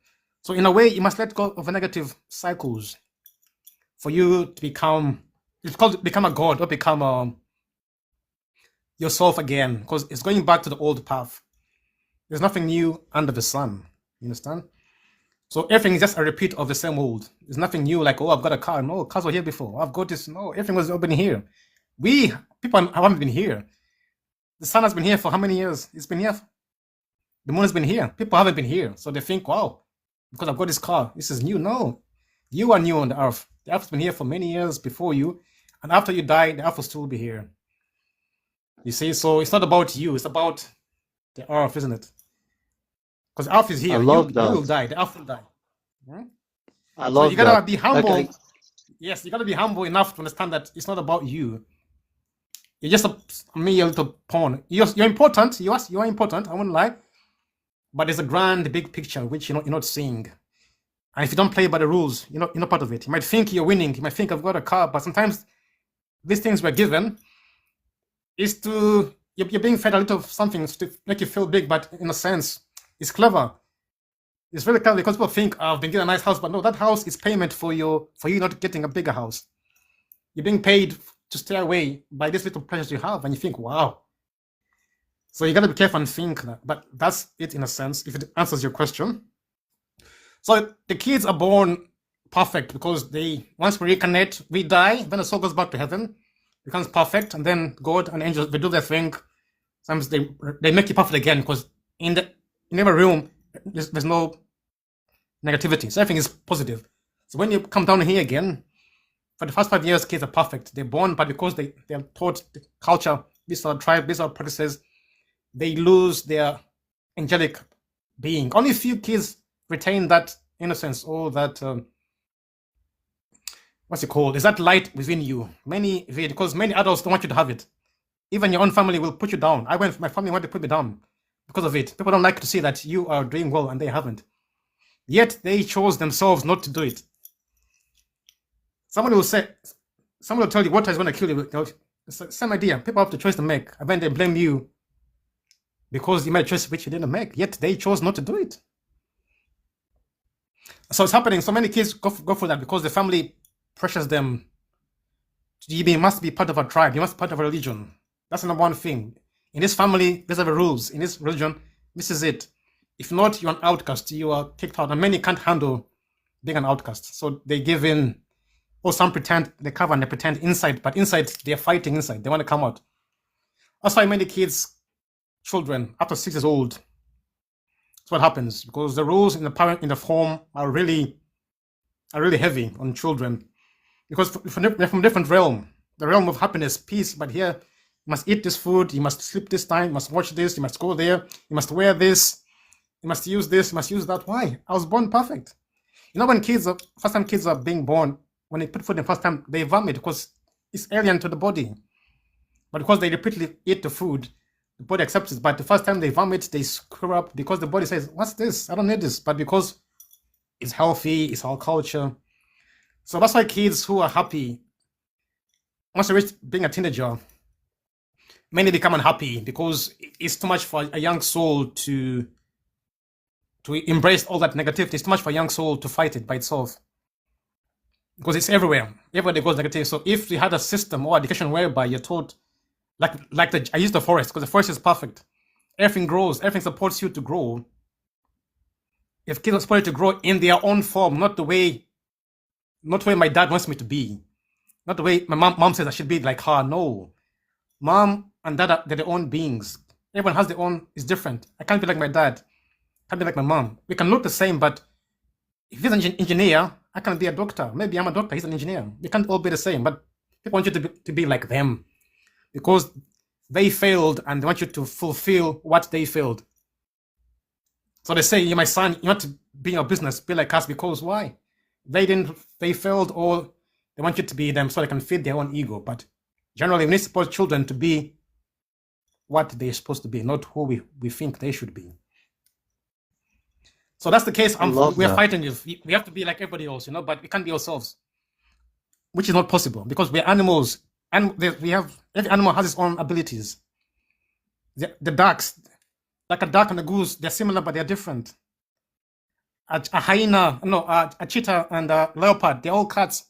So in a way, you must let go of the negative cycles for you to become, it's called become a god, or become yourself again, because it's going back to the old path. There's nothing new under the sun. You understand? So everything is just a repeat of the same old. There's nothing new, like, oh, I've got a car. No, cars were here before. I've got this. No, everything was already here. People haven't been here. The sun has been here for how many years? It's been here. The moon has been here. People haven't been here. So they think, wow, because I've got this car, this is new. No, you are new on the earth. The earth has been here for many years before you. And after you die, the earth will still be here. You see, so it's not about you. It's about the earth, isn't it? Because the earth is here. I love You that. will die. The earth will die. I So love you gotta that. be humble. Okay. Yes, you gotta be humble enough to understand that it's not about you. You're just a mere little pawn. You're important. You are important. I won't lie. But there's a grand, big picture which you're not seeing. And if you don't play by the rules, you're not part of it. You might think you're winning. You might think I've got a car, but sometimes these things we're given is to you're being fed a little something to make you feel big. But in a sense, it's clever. It's very clever because people think I've been given a nice house, but no, that house is payment for you not getting a bigger house. You're being paid to stay away by these little pleasures you have, and you think, wow. So you gotta be careful and think that. But that's it in a sense, if it answers your question. So the kids are born perfect because once we reconnect, we die, then the soul goes back to heaven, becomes perfect, and then God and angels, they do their thing. Sometimes they make you perfect again, because in every room there's no negativity. So everything is positive. So when you come down here again, for the first 5 years, kids are perfect. They're born, but because they are taught the culture, these are tribe, these are practices, they lose their angelic being. Only a few kids retain that innocence or that, what's it called? Is that light within you? Because many adults don't want you to have it. Even your own family will put you down. My family wanted to put me down because of it. People don't like to see that you are doing well and they haven't. Yet they chose themselves not to do it. Someone will tell you what is going to kill you. It's the same idea. People have the choice to make, and then they blame you because you made a choice which you didn't make. Yet they chose not to do it. So it's happening. So many kids go for that because the family pressures them. You must be part of a tribe. You must be part of a religion. That's the number one thing. In this family, these are the rules. In this religion, this is it. If not, you're an outcast. You are kicked out. And many can't handle being an outcast. So they give in, or some pretend, they cover and they pretend inside, but inside, they're fighting inside. They want to come out. That's why many kids, children, after 6 years old, that's what happens. Because the rules in the home are really heavy on children. Because they're from a different realm. The realm of happiness, peace, but here, you must eat this food, you must sleep this time, you must watch this, you must go there, you must wear this, you must use this, you must use that. Why? I was born perfect. You know, when first time kids are being born, when they put food in the first time, they vomit because it's alien to the body. But because they repeatedly eat the food, the body accepts it. But the first time they vomit, they screw up because the body says, what's this? I don't need this. But because it's healthy, it's our culture. So that's why kids who are happy, once they reach being a teenager, many become unhappy because it's too much for a young soul to embrace all that negativity. It's too much for a young soul to fight it by itself. Because it's everywhere. Everywhere there goes negative. So if we had a system or education whereby you're taught, I use the forest because the forest is perfect. Everything grows. Everything supports you to grow. If kids are supposed to grow in their own form, not the way my dad wants me to be, not the way my mom says I should be like her. No, mom and dad they're their own beings. Everyone has their own. It's different. I can't be like my dad. I can't be like my mom. We can look the same, but if he's an engineer, I can be a doctor. Maybe I'm a doctor. He's an engineer. We can't all be the same. But people want you to be like them because they failed and they want you to fulfill what they failed. So they say, "You're my son. You want to be in your business. Be like us." Because why? They failed, or they want you to be them so they can feed their own ego. But generally, we need to support children to be what they're supposed to be, not who we think they should be. So that's the case. We're fighting with. We have to be like everybody else, but we can't be ourselves, which is not possible because we're animals, and every animal has its own abilities. The ducks, like a duck and a goose, they're similar but they're different. A hyena, a cheetah and a leopard, they're all cats,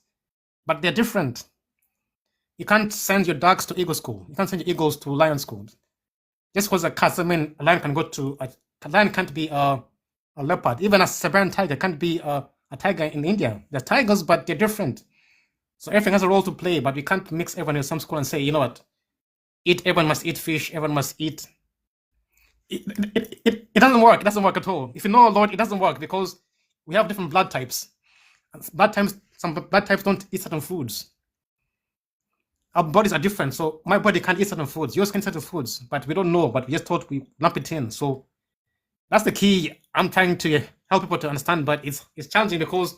but they're different. You can't send your ducks to eagle school. You can't send your eagles to lion school. Just because a cat, a lion can go to a lion can't be a leopard. Even a Siberian tiger can't be a tiger in India. They're tigers, but they're different. So everything has a role to play, but we can't mix everyone in some school and say, you know what, everyone must eat fish, everyone must eat. It doesn't work. It doesn't work at all. If you know a lot, it doesn't work because we have different blood types. Some blood types don't eat certain foods. Our bodies are different, so my body can't eat certain foods. Yours can eat certain foods, but we don't know. But we just thought we lump it in. So that's the key. I'm trying to help people to understand, but it's challenging because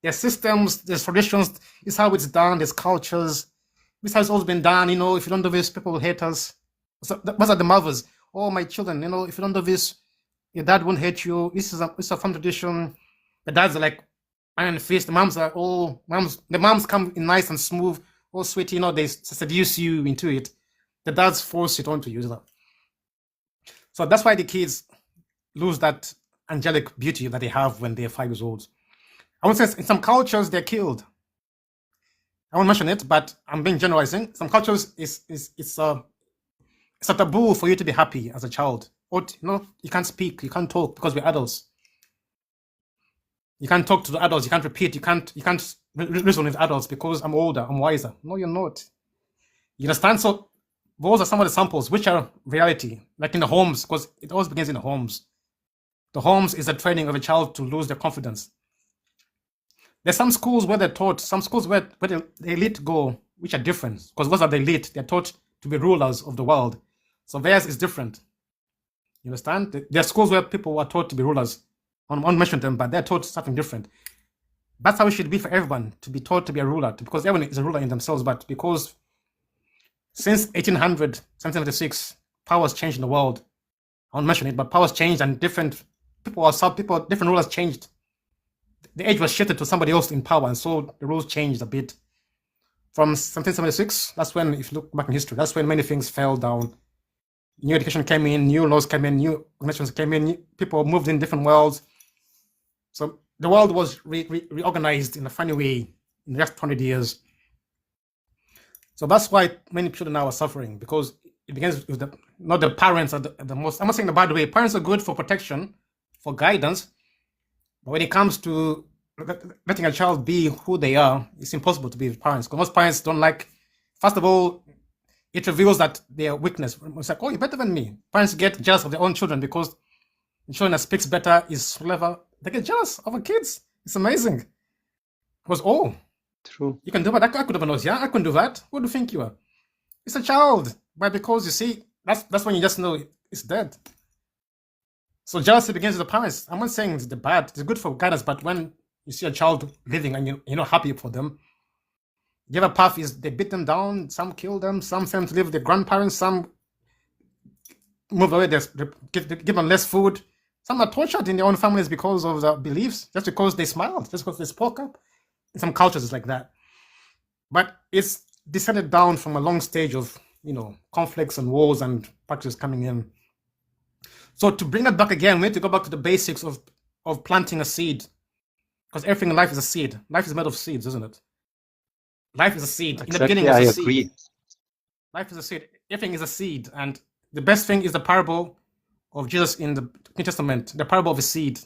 there's systems, there's traditions. This is how it's done. There's cultures. This is how it's always been done. If you don't do this, people will hate us. So those are the mothers. Oh, my children, if you don't do this, your dad won't hate you. This is a fun tradition. The dads are like iron fist. The moms are the moms come in nice and smooth, all sweet, they seduce you into it. The dads force it onto you. So that's why the kids lose that angelic beauty that they have when they're 5 years old. I would say in some cultures they're killed. I won't mention it, but I'm being generalizing. Some cultures it's a taboo for you to be happy as a child. Or you can't speak, you can't talk because we're adults. You can't talk to the adults, you can't repeat, you can't reason with adults because I'm older, I'm wiser. No, you're not. You understand? So those are some of the samples which are reality, like in the homes, because it always begins in the homes. The homes is the training of a child to lose their confidence. There's some schools where they're taught, some schools where the elite go, which are different, because those are the elite. They're taught to be rulers of the world. So theirs is different. You understand? There are schools where people are taught to be rulers. I won't mention them, but they're taught something different. That's how it should be for everyone, to be taught to be a ruler, because everyone is a ruler in themselves. But because since 1800, 1776, powers changed in the world. I won't mention it, but powers changed and different rulers changed. The age was shifted to somebody else in power, and so the rules changed a bit. From 1776, that's when, if you look back in history, that's when many things fell down. New education came in, new laws came in, new organizations came in, people moved in different worlds. So the world was reorganized in a funny way in the next 100 years. So that's why many children now are suffering, because it begins with not the parents are the most. I'm not saying the bad way. Parents are good for protection, for guidance, but when it comes to letting a child be who they are, it's impossible to be with parents. Because most parents don't like. First of all, it reveals that their weakness. It's like, oh, you're better than me. Parents get jealous of their own children because the children that speaks better, is clever. They get jealous of our kids. It's amazing. Because, oh, True. you can do that. I could have a nose. Yeah, I can do that. Who do you think you are? It's a child. But because you see, that's when you just know it's dead. So jealousy begins with the parents. I'm not saying it's the bad. It's good for guidance, but when you see a child living and you're not happy for them, the other path is they beat them down, some kill them, some send them to live with their grandparents, some move away, they give them less food. Some are tortured in their own families because of the beliefs, just because they smiled, just because they spoke up. In some cultures, it's like that. But it's descended down from a long stage of, conflicts and wars and practices coming in. So to bring it back again, we need to go back to the basics of planting a seed. Because everything in life is a seed. Life is made of seeds, isn't it? Life is a seed. Exactly, in the beginning, I it's a agree. seed. Life is a seed. Everything is a seed. And the best thing is the parable of Jesus in the New Testament, the parable of the seed.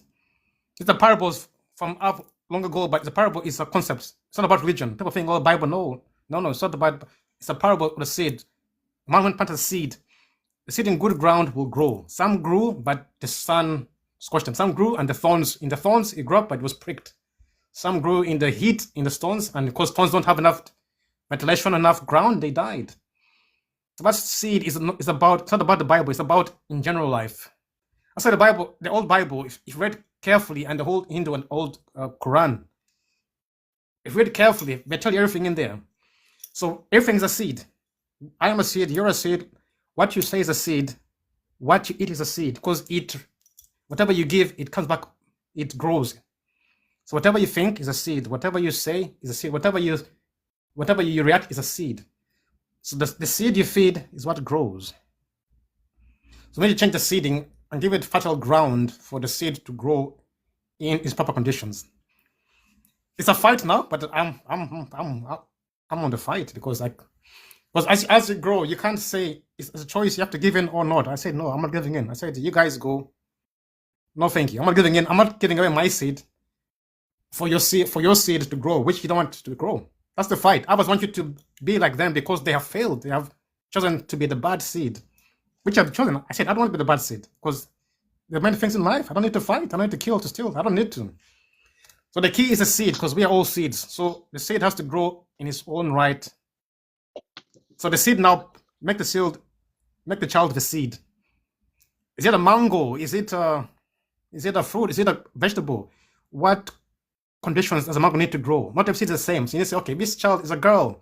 It's the parables from up long ago, but the parable is a concept. It's not about religion. People think, oh, Bible, no. No, it's not about, it's a parable of the seed. A man planted a seed. The seed in good ground will grow. Some grew, but the sun scorched them. Some grew, and in the thorns it grew up, but it was pricked. Some grew in the heat, in the stones, and because stones don't have enough ventilation, enough ground, they died. So that seed is about, it's not about the Bible, it's about in general life. I say the Bible, the old Bible, if you read carefully, and the whole Hindu and old Quran, if you read carefully, they tell you everything in there. So everything is a seed. I am a seed, you're a seed. What you say is a seed. What you eat is a seed. Because whatever you give, it comes back, it grows. So whatever you think is a seed. Whatever you say is a seed. Whatever you react is a seed. So the seed you feed is what grows. So we need to change the seeding and give it fertile ground for the seed to grow in its proper conditions. It's a fight now, but I'm on the fight because as you grow, you can't say it's a choice. You have to give in or not. I said no, I'm not giving in. I said you guys go. No, thank you. I'm not giving in. I'm not giving away my seed for your seed to grow, which you don't want to grow. That's the fight. Others want you to be like them because they have failed. They have chosen to be the bad seed, which I've chosen. I said I don't want to be the bad seed because there are many things in life. I don't need to fight. I don't need to kill to steal. I don't need to. So the key is a seed because we are all seeds. So the seed has to grow in its own right. So the seed now make the child the seed. Is it a mango? Is it a fruit? Is it a vegetable? What conditions does a mango need to grow? Not every seed is the same. So you need to say, okay, this child is a girl,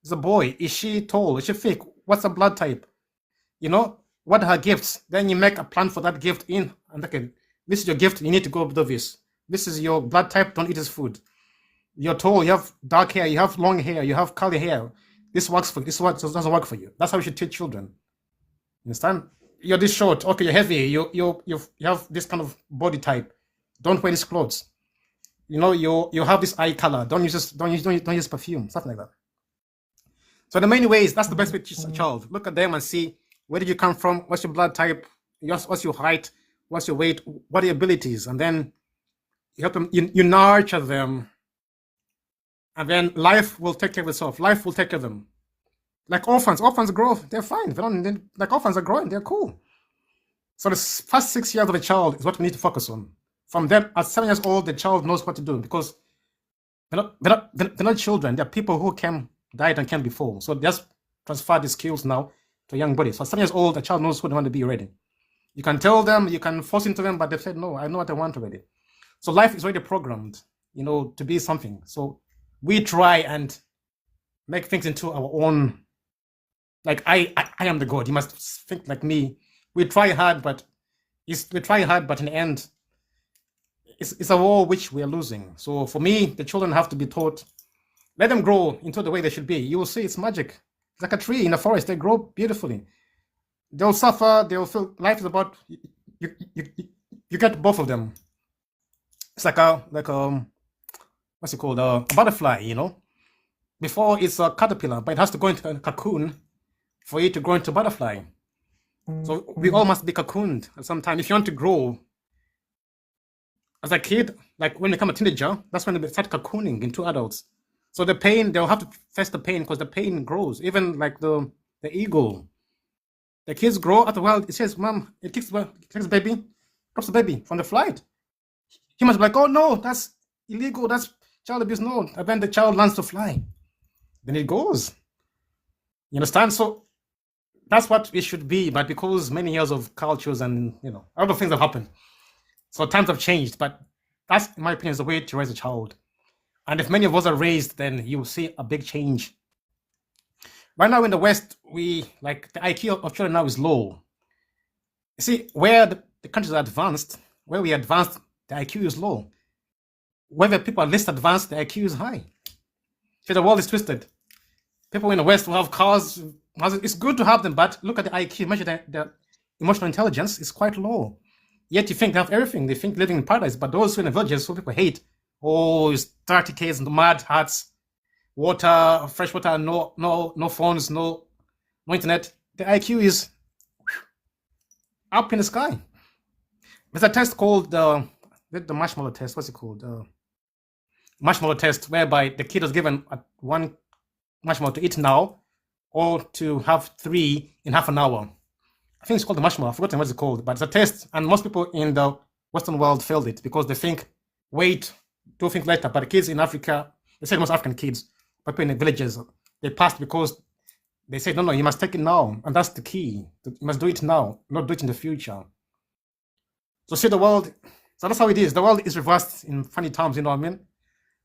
is a boy. Is she tall? Is she thick? What's her blood type? What are her gifts? Then you make a plan for that gift and okay, this is your gift. You need to go do this. This is your blood type. Don't eat this food. You're tall. You have dark hair. You have long hair. You have curly hair. This works for you. This doesn't work for you. That's how we should teach children. You understand? You're this short. Okay, you're heavy. You have this kind of body type. Don't wear these clothes. You have this eye color. Don't use perfume. Stuff like that. So the main ways, that's the best way to teach a child. Look at them and see where did you come from. What's your blood type? What's your height? What's your weight? What are your abilities? And then you help them. You nurture them. And then life will take care of itself. Life will take care of them. Like orphans grow, they're fine. Like orphans are growing, they're cool. So the first 6 years of a child is what we need to focus on. From them, at 7 years old, the child knows what to do because they're not children. They're people who died and came before. So just transfer the skills now to a young body. So at 7 years old, a child knows who they want to be already. You can tell them, you can force into them, but they've said, no, I know what I want already. So life is already programmed, to be something. So we try and make things into our own. Like I am the God. You must think like me. We try hard, but in the end, it's a war which we are losing. So for me, the children have to be taught. Let them grow into the way they should be. You will see it's magic. It's like a tree in the forest. They grow beautifully. They'll suffer. They'll feel life is about you get both of them. It's like what's it called? A butterfly, you know. Before it's a caterpillar, but it has to go into a cocoon for it to grow into a butterfly. So we all must be cocooned at some time. If you want to grow as a kid, like when you become a teenager, that's when they start cocooning into adults. So the pain, they'll have to face the pain because the pain grows. Even like the eagle, the kids grow after a while. It says, "Mom, it kicks the baby, drops the baby from the flight." He must be like, "Oh no, that's illegal. That's child abuse." No, and then the child learns to fly. Then it goes. You understand? So that's what it should be. But because many years of cultures and a lot of things have happened, so times have changed. But that's, in my opinion, is the way to raise a child. And if many of us are raised, then you will see a big change. Right now in the West, the IQ of children now is low. You see, where the countries are advanced, where we are advanced, the IQ is low. Where the people are least advanced, the IQ is high. See, the world is twisted. People in the West will have cars. It's good to have them, but look at the IQ, measure the emotional intelligence is quite low. Yet you think they have everything. They think living in paradise, but those who in the villages, who people hate, it's 30Ks, mud huts, water, fresh water, no phones, no internet. The IQ is up in the sky. There's a test called the marshmallow test. What's it called? Marshmallow test, whereby the kid was given one marshmallow to eat now, or to have 3 in half an hour. I think it's called the marshmallow. I've forgotten what it's called, but it's a test, and most people in the Western world failed it because they think, wait, do think later. But the kids in Africa, they say most African kids, people in the villages, they passed because they said, no, you must take it now, and that's the key. You must do it now, not do it in the future. So see the world. So that's how it is. The world is reversed in funny terms. You know what I mean?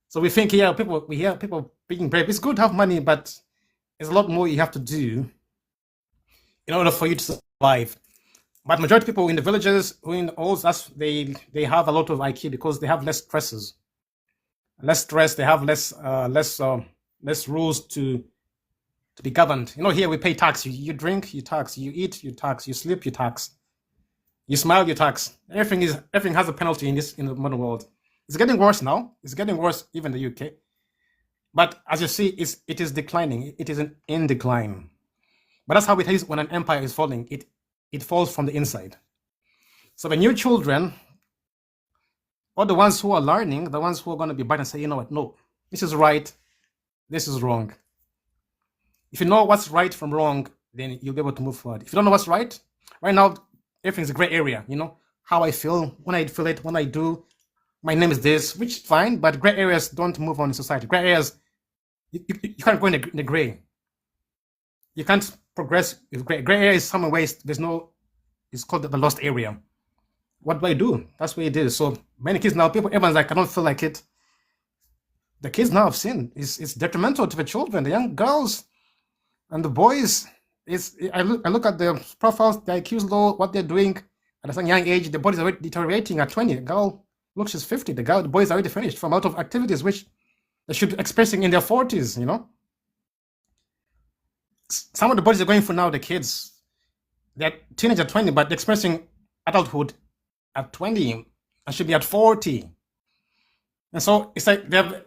So we think here, we hear people being brave. It's good to have money, but there's a lot more you have to do in order for you to survive. But majority of people in the villages, who in all that's they have a lot of IQ because they have less stresses, less stress. They have less rules to be governed. Here we pay tax. You drink, you tax. You eat, you tax. You sleep, you tax. You smile, you tax. Everything has a penalty in the modern world. It's getting worse now. It's getting worse even in the UK. But as you see, it is declining. It is in decline. But that's how it is when an empire is falling. It falls from the inside. So the new children, or the ones who are learning, the ones who are going to be bright and say, you know what, no, this is right, this is wrong. If you know what's right from wrong, then you'll be able to move forward. If you don't know what's right now, everything's a gray area. How I feel, when I feel it, when I do, my name is this, which is fine, but gray areas don't move on in society. Gray areas, you can't go in the gray. You can't progress with gray. Gray area is somewhere where it's called the lost area. What do I do? That's what it is. So many kids now, everyone's like, I don't feel like it. The kids now have seen it's detrimental to the children, the young girls and the boys. I look at the profiles, the IQ's low, what they're doing at a young age. The bodies are deteriorating at 20. The girl looks, she's 50. The boys are already finished from a lot of activities which they should be expressing in their 40s. Some of the bodies are going for now, the kids, they're teenagers at 20, but they're expressing adulthood at 20 and should be at 40. And so it's like they have.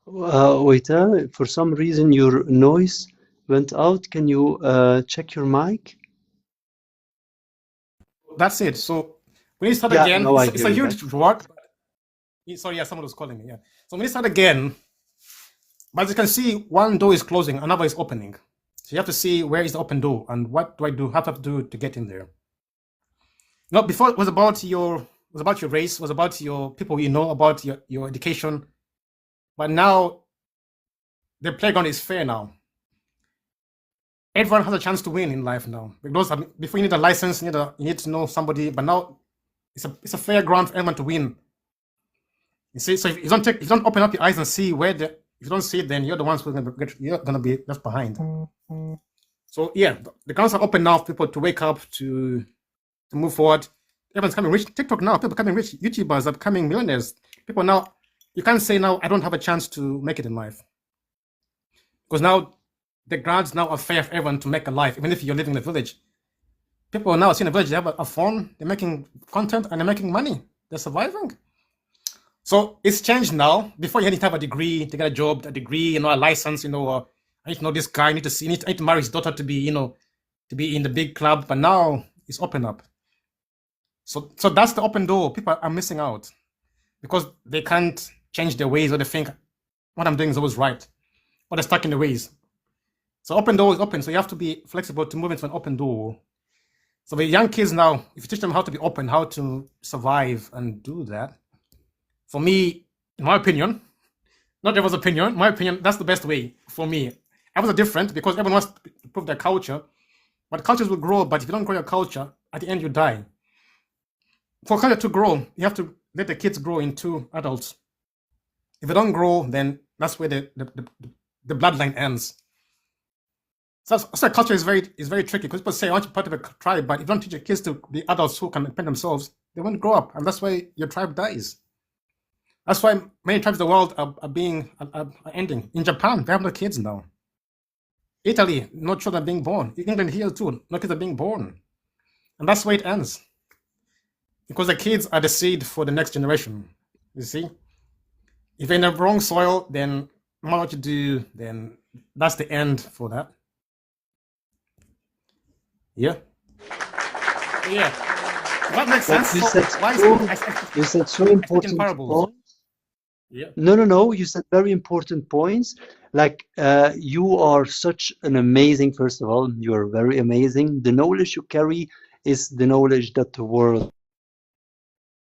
Wait, for some reason your noise went out. Can you check your mic? That's it. So when you start Yeah, again, now I it's hear a you huge work. Sorry, yeah, someone was calling me. Yeah. So when you start again, but as you can see, one door is closing, another is opening. So you have to see where is the open door and what do I do, have to do to get in there. Before it was about your race, was about your people about your education. But now the playground is fair now. Everyone has a chance to win in life now. Because before you need a license, you need to know somebody. But now it's a fair ground for everyone to win. You see, so if you don't open up your eyes and see if you don't see it, then you're the ones you're gonna be left behind. So yeah, the grounds are open now for people to wake up, to move forward. Everyone's coming rich. TikTok now, people becoming rich. YouTubers are becoming millionaires. People now, you can't say now, I don't have a chance to make it in life. Because now the grounds now are fair for everyone to make a life, even if you're living in a village. people now in the village, they have a phone, they're making content and they're making money. They're surviving. So it's changed now. Before you had to have a degree to get a job, a degree, a license, I need to know this guy, I need to marry his daughter to be, to be in the big club. But now it's open up. So that's the open door. People are missing out because they can't change their ways, or they think what I'm doing is always right, or they're stuck in the ways. So open door is open. So you have to be flexible to move into an open door. So the young kids now, if you teach them how to be open, how to survive and do that, for me, in my opinion, not everyone's opinion, my opinion, that's the best way for me. Everyone's are different because everyone wants to prove their culture, but cultures will grow. But if you don't grow your culture, at the end you die. For culture to grow, you have to let the kids grow into adults. If they don't grow, then that's where the bloodline ends. So culture is very tricky because people say, I want you to be part of a tribe, but if you don't teach your kids to be adults who can depend themselves, they won't grow up, and that's why your tribe dies. That's why many tribes of the world are ending. In Japan, they have no kids now. Italy, no children being born. England here too, no kids are being born. And that's where it ends. Because the kids are the seed for the next generation. You see? If they're in the wrong soil, then no matter what you do, then that's the end for that. Yeah. Yeah. That makes sense. You said so important points. Yeah. No. You said very important points. Like you are such an amazing. First of all, you are very amazing. The knowledge you carry is the knowledge that the world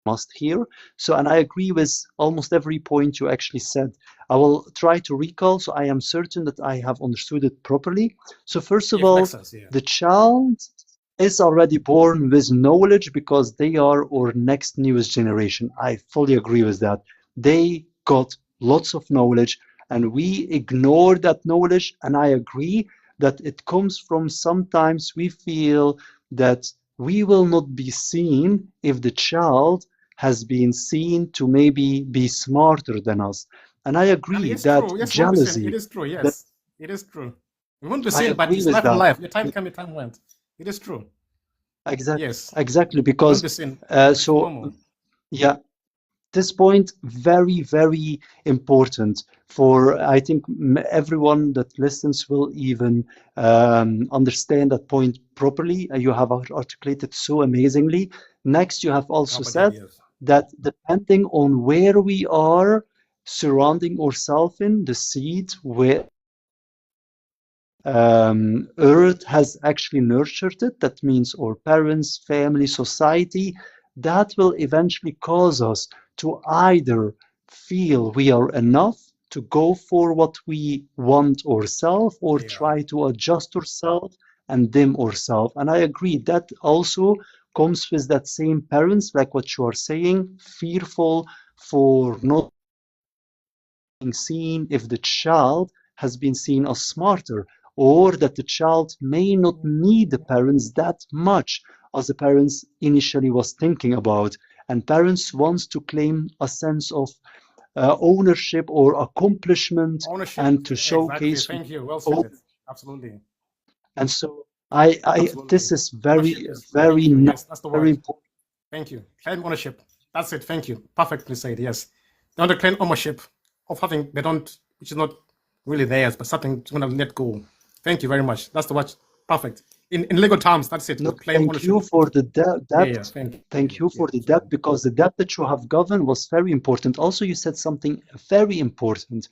must hear. So, and I agree with almost every point you actually said. I will try to recall, so I am certain that I have understood it properly. So first of all, the child is already born with knowledge because they are our next newest generation. I fully agree with that. They got lots of knowledge and we ignore that knowledge. And I agree that it comes from sometimes we feel that we will not be seen if the child has been seen to maybe be smarter than us. And I agree that yes, jealousy. It is true, yes. It is true. We won't be seen, but it's life and life. Your time came, your time went. It is true. Exactly. Yes. Exactly. Because yeah, this point very, very important for, I think everyone that listens will even understand that point properly. You have articulated so amazingly. Next, you have also said that depending on where we are surrounding ourselves in, the seed where Earth has actually nurtured it, that means our parents, family, society, that will eventually cause us to either feel we are enough to go for what we want ourselves or try to adjust ourselves and dim ourselves. And I agree that also comes with that same parents, like what you are saying, fearful for not being seen if the child has been seen as smarter, or that the child may not need the parents that much as the parents initially was thinking about. And parents wants to claim a sense of ownership or accomplishment and to showcase. Exactly. Thank you. Well said. It. Absolutely. And so this is very, very, yes, that's the very word. important. Thank you. Claim ownership. That's it. Thank you. Perfectly said. Yes. They want to claim ownership of having they don't, which is not really theirs, but something to want to let go. Thank you very much. That's the word. Perfect. In legal terms, that's it. No, thank you for the depth. Thank you for the depth, because the depth that you have given was very important. Also, you said something very important.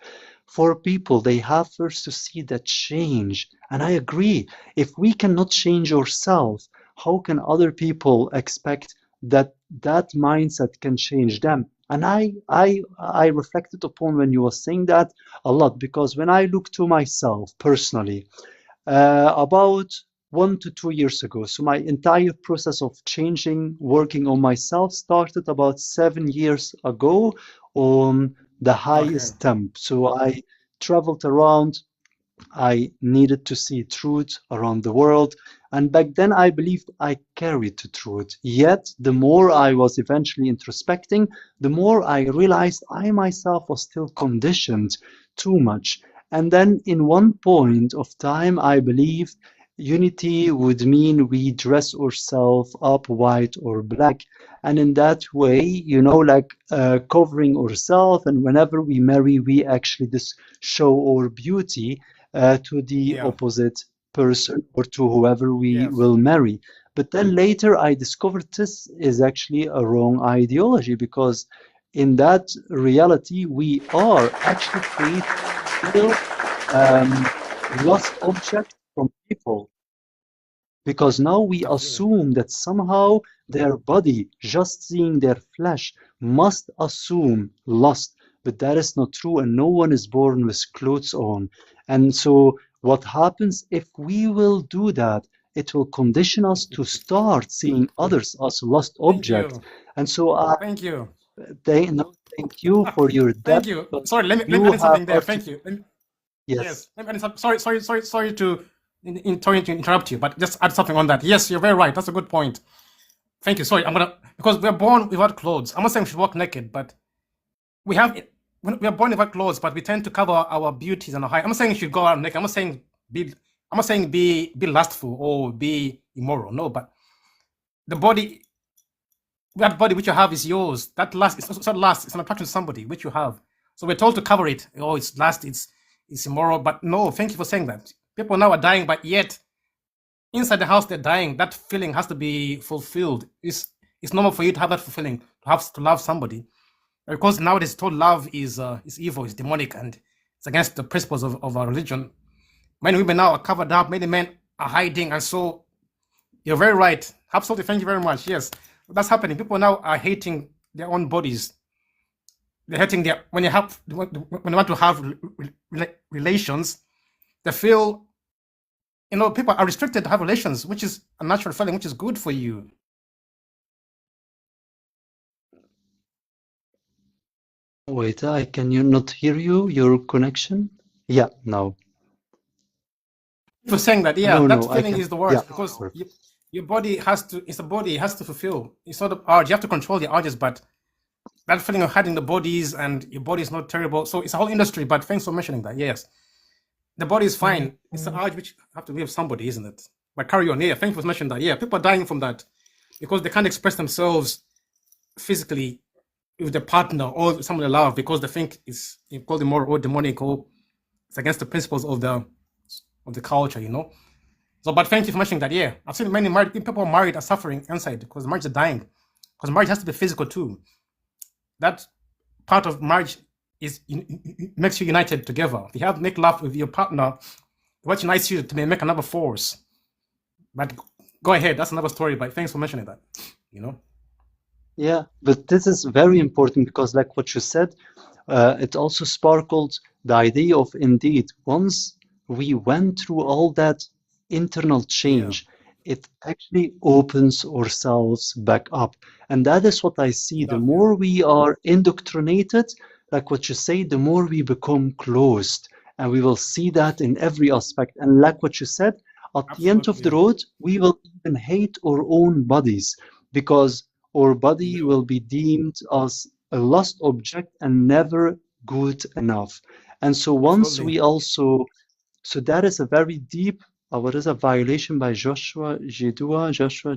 For people, they have first to see that change. And I agree. If we cannot change ourselves, how can other people expect that that mindset can change them? And I reflected upon when you were saying that a lot, because when I look to myself personally, about 1 to 2 years ago. So my entire process of changing, working on myself started about 7 years ago on the highest temp. So I traveled around. I needed to see truth around the world. And back then I believed I carried the truth. Yet the more I was eventually introspecting, the more I realized I myself was still conditioned too much. And then in one point of time, I believed unity would mean we dress ourselves up white or black, and in that way, like covering ourselves, and whenever we marry, we actually just show our beauty to the Yeah. opposite person or to whoever we Yes. will marry. But then later I discovered this is actually a wrong ideology, because in that reality we are actually creating real lost objects from people, because now we Absolutely. assume that somehow their body, just seeing their flesh, must assume lust. But that is not true, and no one is born with clothes on. And so, what happens if we will do that? It will condition us to start seeing others as lost Thank objects. you. And so, I Thank you. no, thank you for your Thank depth, you. because Sorry, let me you add have something there. Thank you. articulated. Yes. Yes. Let me add sorry to sorry to interrupt you, but just add something on that. Yes, you're very right. That's a good point. Thank you. Sorry, because we're born without clothes. I'm not saying we should walk naked, but we have when we are born without clothes, but we tend to cover our beauties and our height. I'm not saying you should go out naked. Be. I'm not saying be lustful or be immoral. No, but the body, that body which you have is yours. That lust, it's not lust. It's an attraction to somebody which you have. So we're told to cover it. Oh, it's lust. It's immoral. But no, thank you for saying that. People now are dying, but yet inside the house they're dying. That feeling has to be fulfilled. It's normal for you to have that fulfilling, to love somebody, because nowadays told love is evil, is demonic, and it's against the principles of our religion. Many women now are covered up. Many men are hiding, and so you're very right. Absolutely, thank you very much. Yes, that's happening. People now are hating their own bodies. They're hating their when they want to have relations. They feel people are restricted to have relations, which is a natural feeling, which is good for you. Wait, I can you not hear you? Your connection? Yeah, now. For saying that, yeah, No, that no, I feeling can. is the word, Yeah, because perfect. your body has to. It's a body it has to fulfill. It's not an urge. You have to control the urges, but that feeling of hiding the bodies and your body is not terrible. So it's a whole industry. But thanks for mentioning that. Yes, the body is fine. It's an urge which you have to be with somebody, isn't it? But carry on. Yeah, thanks for mentioning that. Yeah, people are dying from that because they can't express themselves physically with their partner or someone they love, because they think it's called immoral or demonic, or it's against the principles of the culture. So, but thank you for mentioning that. Yeah, I've seen many married people married are suffering inside because marriage are dying, because marriage has to be physical too. That part of marriage is makes you united together. If you have make love with your partner, what unites you to make another force. But go ahead, that's another story. But thanks for mentioning that. You know. Yeah, but this is very important because, like what you said, it also sparkled the idea of indeed, once we went through all that internal Yeah, change, it actually opens ourselves back up. And that is what I see. it The does. Yeah, more we are indoctrinated, like what you say, the more we become closed. And we will see that in every aspect. And like what you said, at the end of absolutely. the Yeah, road, we will even hate our own bodies, because our we body do. will be deemed as a lost object and never good enough. And so once Absolutely. we also, so that is a very deep, what is a violation by Joshua Jedua. Joshua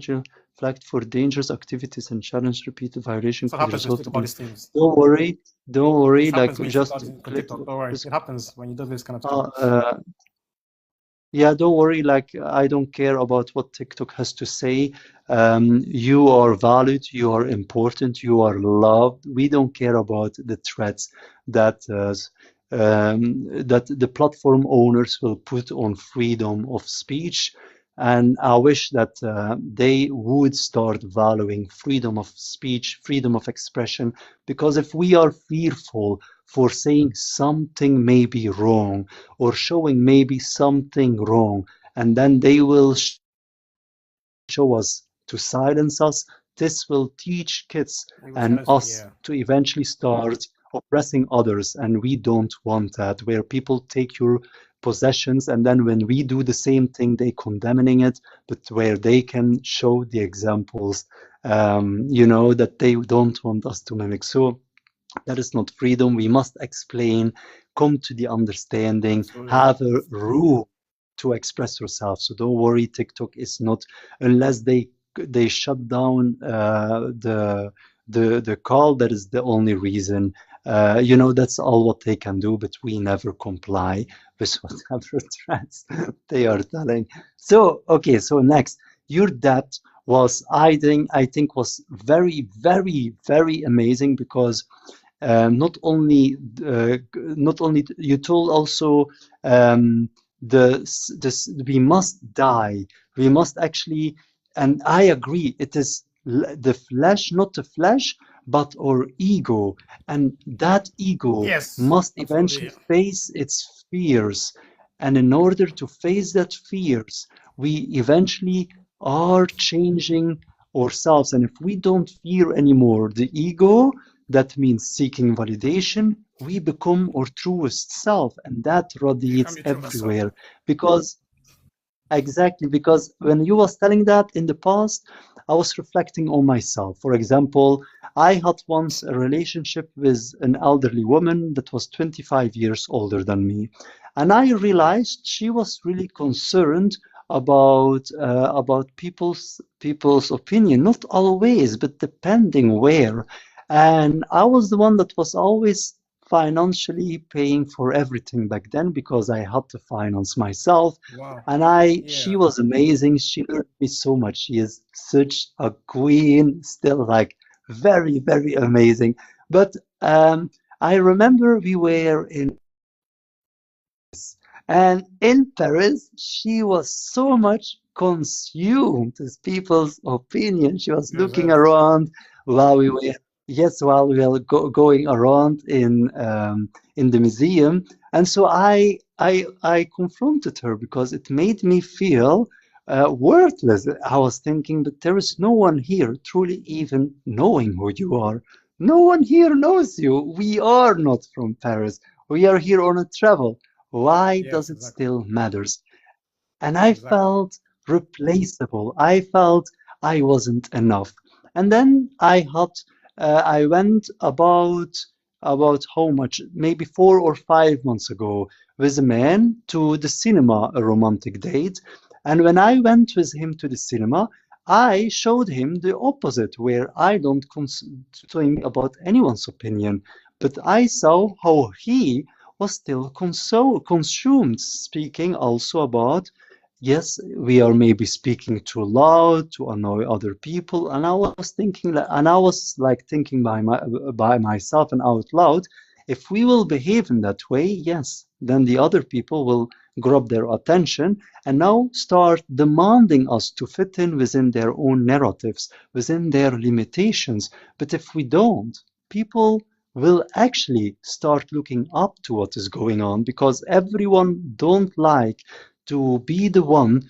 flagged for dangerous activities and challenge repeated violation So it could happens when you speak result about in. these things. Don't worry, don't It worry. Like happens when you speak just about on click. TikTok. Don't worry. Just, It happens when you do this kind of stuff. uh, uh, yeah, don't worry. Like, I don't care about what TikTok has to say. You are valued, you are important, you are loved. We don't care about the threats that that the platform owners will put on freedom of speech. And I wish that they would start valuing freedom of speech, freedom of expression, because if we are fearful for saying something may be wrong, or showing maybe something wrong, and then they will show us to silence us. This will teach kids They will and silence you. us Yeah. to eventually start oppressing others, and we don't want that, where people take your possessions, and then when we do the same thing, they condemning it, but where they can show the examples, that they don't want us to mimic. So that is not freedom. We must explain, come to the understanding, Absolutely. have a rule to express yourself. So don't worry, TikTok is not, unless they shut down the call. That is the only reason. That's all what they can do, but we never comply with whatever threats they are telling. So, okay, so next, your dad was, I think was very, very, very amazing because not only you told also we must die. We must actually, and I agree, it is the flesh, not the flesh, but our ego, and that ego Yes, must absolutely. eventually face its fears. And in order to face that fears, we eventually are changing ourselves. And if we don't fear anymore the ego, that means seeking validation, we become our truest self, and that Become radiates your true self. everywhere. Because exactly, because when you was telling that in the past, I was reflecting on myself. For example, I had once a relationship with an elderly woman that was 25 years older than me, and I realized she was really concerned about people's opinion, not always, but depending where. And I was the one that was always financially paying for everything back then because I had to finance myself. Wow. And she Yeah. was amazing. She learned me so much. She is such a queen, still like very, very amazing. But I remember we were in and in Paris, she was so much consumed with people's opinion. She was Yes, looking yes. around while we were, yes, while we were going around in the museum. And so I confronted her because it made me feel worthless. I was thinking, but there is no one here truly even knowing who you are. No one here knows you. We are not from Paris. We are here on a travel. Why does Yes, it exactly. still matters? And I Exactly. felt replaceable. I felt I wasn't enough. And then I went about how much, maybe 4 or 5 months ago, with a man to the cinema, a romantic date. And when I went with him to the cinema, I showed him the opposite, where I don't think about anyone's opinion, but I saw how he was still consumed, speaking also about, yes, we are maybe speaking too loud to annoy other people. And I was thinking, and I was like thinking by myself and out loud, if we will behave in that way, yes, then the other people will grab their attention and now start demanding us to fit in within their own narratives, within their limitations. But if we don't, people will actually start looking up to what is going on because everyone don't like to be the one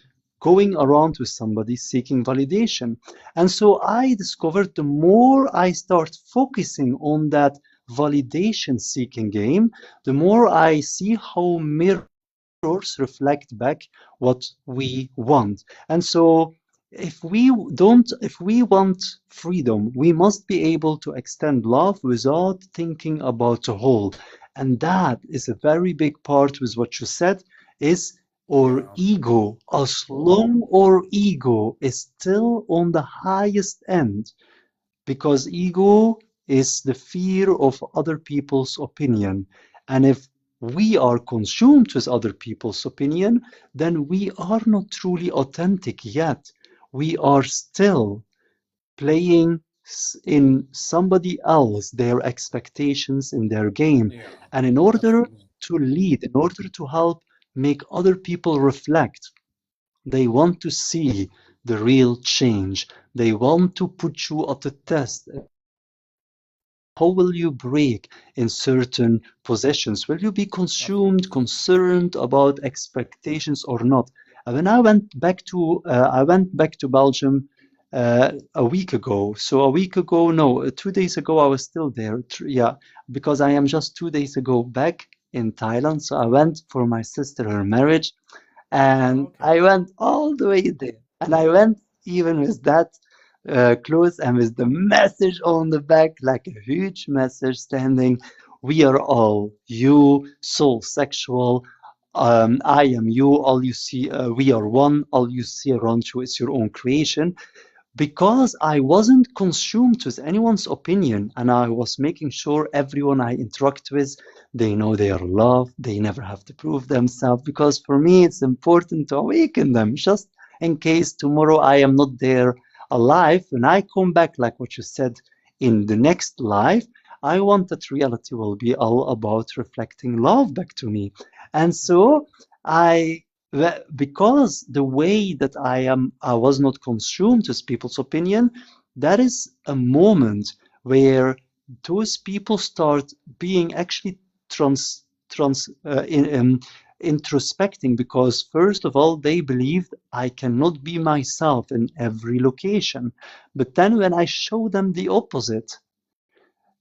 going around with somebody seeking validation. And so I discovered the more I start focusing on that validation seeking game, the more I see how mirrors reflect back what we want. And so if we want freedom, we must be able to extend love without thinking about the whole. And that is a very big part with what you said is our Yeah. ego. As long our ego is still on the highest end, because ego is the fear of other people's opinion. And if we are consumed with other people's opinion, then we are not truly authentic yet. We are still playing in somebody else, their expectations in their game. Yeah. And in order Absolutely. to lead, in order to help make other people reflect, they want to see the real change. They want to put you at the test. How will you break in certain possessions? Will you be consumed, Absolutely. concerned about expectations or not? And when I went back to Belgium a week ago. So a week ago, no, 2 days ago, I was still there. Yeah, because I am just 2 days ago back in Thailand. So I went for my sister her marriage, and Okay. I went all the way there. And I went even with that clothes and with the message on the back, like a huge message standing, we are all you, soul sexual, I am you, all you see, we are one, all you see around you is your own creation. Because I wasn't consumed with anyone's opinion and I was making sure everyone I interact with, they know they are loved, they never have to prove themselves. Because for me, it's important to awaken them, just in case tomorrow I am not there alive. When I come back, like what you said, in the next life, I want that reality will be all about reflecting love back to me. And so I because the way that I was not consumed with people's opinion, that is a moment where those people start being actually trans trans introspecting, because first of all they believed I cannot be myself in every location, but then when I show them the opposite,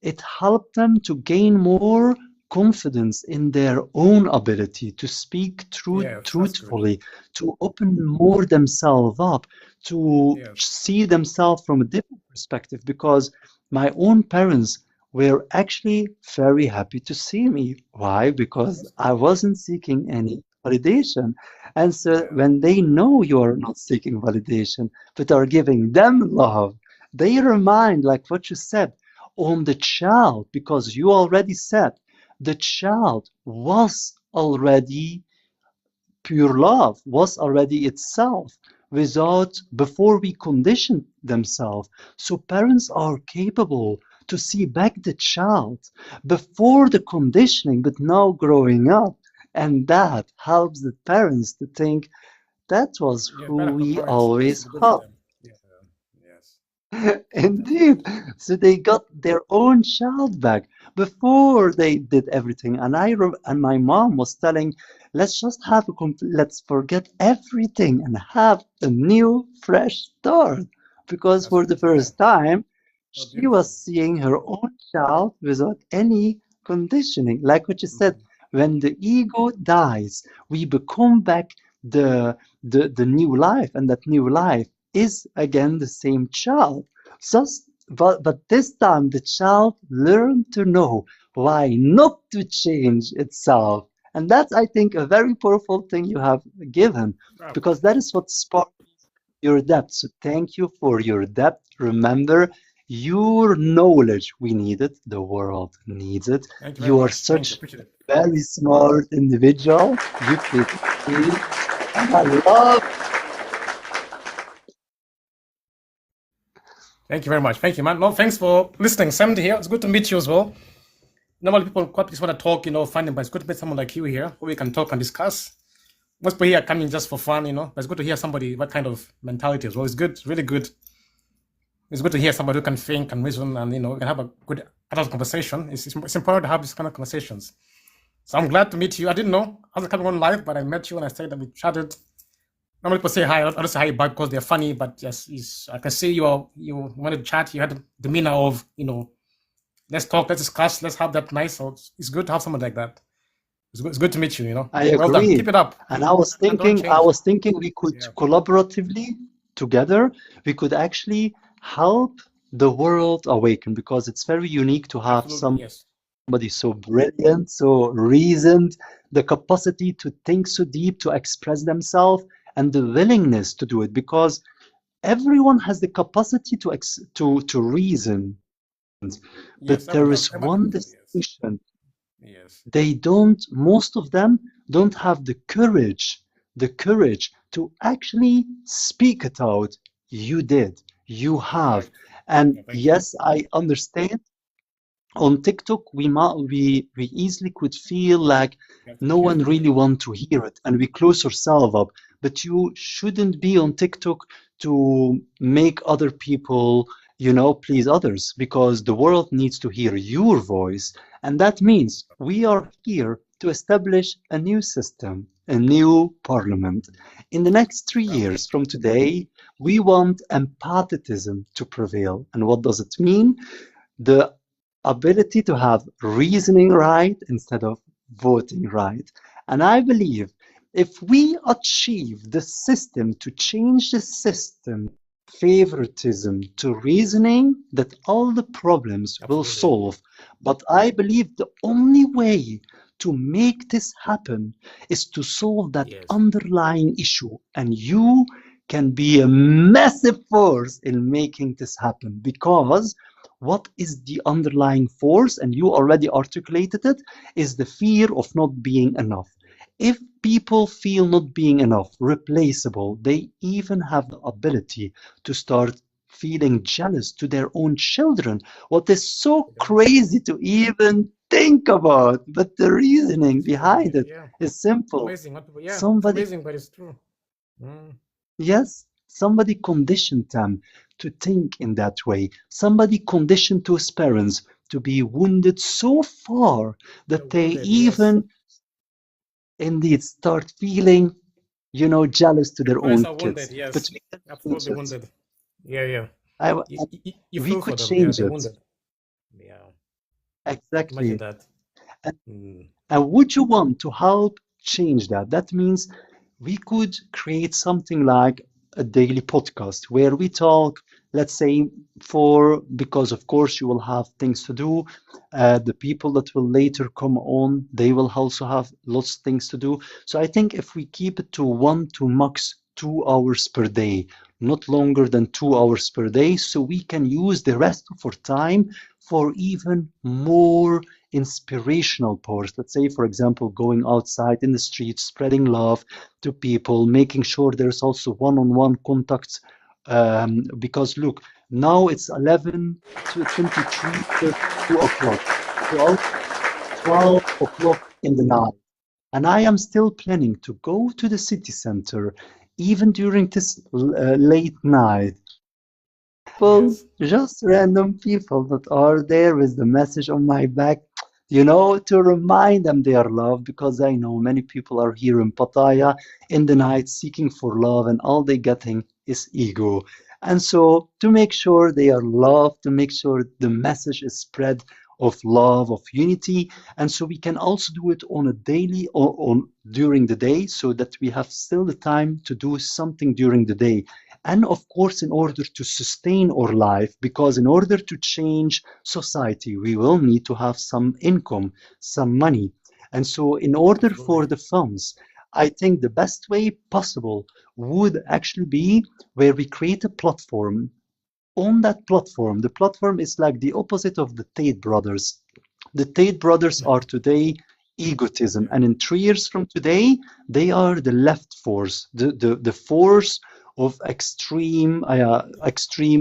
it helped them to gain more confidence in their own ability to speak Yes, that's good. truthfully, to open more themselves up, to Yes. see themselves from a different perspective. Because my own parents were actually very happy to see me. Why? Because That's I good. wasn't seeking any validation. And so Yeah. when they know you are not seeking validation, but are giving them love, they remind, like what you said, on the child, because you already said the child was already pure love, was already itself without before we condition themselves. So parents are capable to see back the child before the conditioning, but now growing up. And that helps the parents to think that was Yeah, who better for we parents. Yes, always it's good for had. them. Yeah. Yes, Indeed. definitely. So they got their own child back before they did everything. And and my mom was telling, let's just have a let's forget everything and have a new, fresh start. Because That's for the good. Yeah. first time, Oh, she beautiful. was seeing her own child without any conditioning. Like what you said, Hmm. when the ego dies, we become back the new life, and that new life is again the same child. Just, but this time the child learned to know why not to change itself. And that's, I think, a very powerful thing you have given, Oh, because that is what sparked your depth. So thank you for your depth. Remember, your knowledge, we need it, the world needs it. thank you very You are much. Thank you. such Appreciate it. a very smart individual. You create change, and I love. Thank you very much. Thank you, man. No, thanks for listening. Sam here. It's good to meet you as well. Normally, people quite just want to talk, finding, but it's good to meet someone like you here who we can talk and discuss. Most people here are coming just for fun, but it's good to hear somebody what kind of mentality as well. It's good, really good. It's good to hear somebody who can think and reason, and we can have a good adult conversation. It's important to have these kind of conversations. So I'm glad to meet you. I didn't know I was coming on live, but I met you and I said that we chatted. Normally people say hi. I don't say hi back because they're funny, but yes, I can see you wanted to chat. You had the demeanor of let's talk, let's discuss, let's have that nice. So it's good to have someone like that. It's good to meet you. I Well done. agree. Keep it up, And and don't I change. was thinking we could Yeah, collaboratively together, we could actually help the world awaken, because it's very unique to have absolutely. somebody Yes, so brilliant, so reasoned, the capacity to think so deep, to express themselves, and the willingness to do it, because everyone has the capacity to reason, yes. but there Everyone does. is Everyone one does. Yes, distinction. yes. They don't, most of them don't have the courage to actually speak it out. You did, you You're have. correct. And Yeah, thank you. yes, I understand on TikTok we easily could feel like You have to be no one careful. really want to hear it, and we close ourselves up. But you shouldn't be on TikTok to make other people, please others, because the world needs to hear your voice. And that means we are here to establish a new system, a new parliament. In the next three Wow. years from today, we want empathetism to prevail. And what does it mean? The ability to have reasoning right instead of voting right. And I believe if we achieve the system, to change the system, favoritism to reasoning, that all the problems will Absolutely. solve. But I believe the only way to make this happen is to solve that Yes. underlying issue. And you can be a massive force in making this happen because what is the underlying force? And you already articulated it, is the fear of not being enough. If people feel not being enough, replaceable, they even have the ability to start feeling jealous to their own children. What is so Yes. crazy to even think about, but the reasoning It's crazy. behind it Yeah. is It's simple. amazing. Yeah, it's Somebody, amazing, but it's true. Mm. yes, somebody conditioned them to think in that way. Somebody conditioned those parents to be wounded so far They're that they wounded. Yes. even indeed start feeling, jealous to The their parents own are kids. wounded. But Yes. we can change Absolutely it. wounded. Yeah, yeah. I, You we feel could for them. Yeah, change they're it. wounded. Yeah. Imagine Exactly. that. Mm. And would you want to help change that? That means we could create something like a daily podcast where we talk, let's say, because of course you will have things to do. The people that will later come on, they will also have lots of things to do. So I think if we keep it to 1 to max 2 hours per day, not longer than 2 hours per day, so we can use the rest of our time for even more inspirational posts. Let's say, for example, going outside in the streets, spreading love to people, making sure there's also one-on-one contacts. Because look, now it's 11 to 23, 2 o'clock, 12 o'clock in the night. And I am still planning to go to the city center, even during this late night, people, Yes. just random people that are there with the message on my back, to remind them they are loved because I know many people are here in Pattaya in the night seeking for love and all they getting is ego. And so to make sure they are loved, to make sure the message is spread of love, of unity, and so we can also do it on a daily or on during the day so that we have still the time to do something during the day. And of course, in order to sustain our life, because in order to change society, we will need to have some income, some money. And so, in order for Absolutely. the funds, I think the best way possible would actually be where we create a platform. On that platform, the platform is like the opposite of the Tate brothers. The Tate brothers are today egotism, Yeah. and in 3 years from today, they are the left force, the force of extreme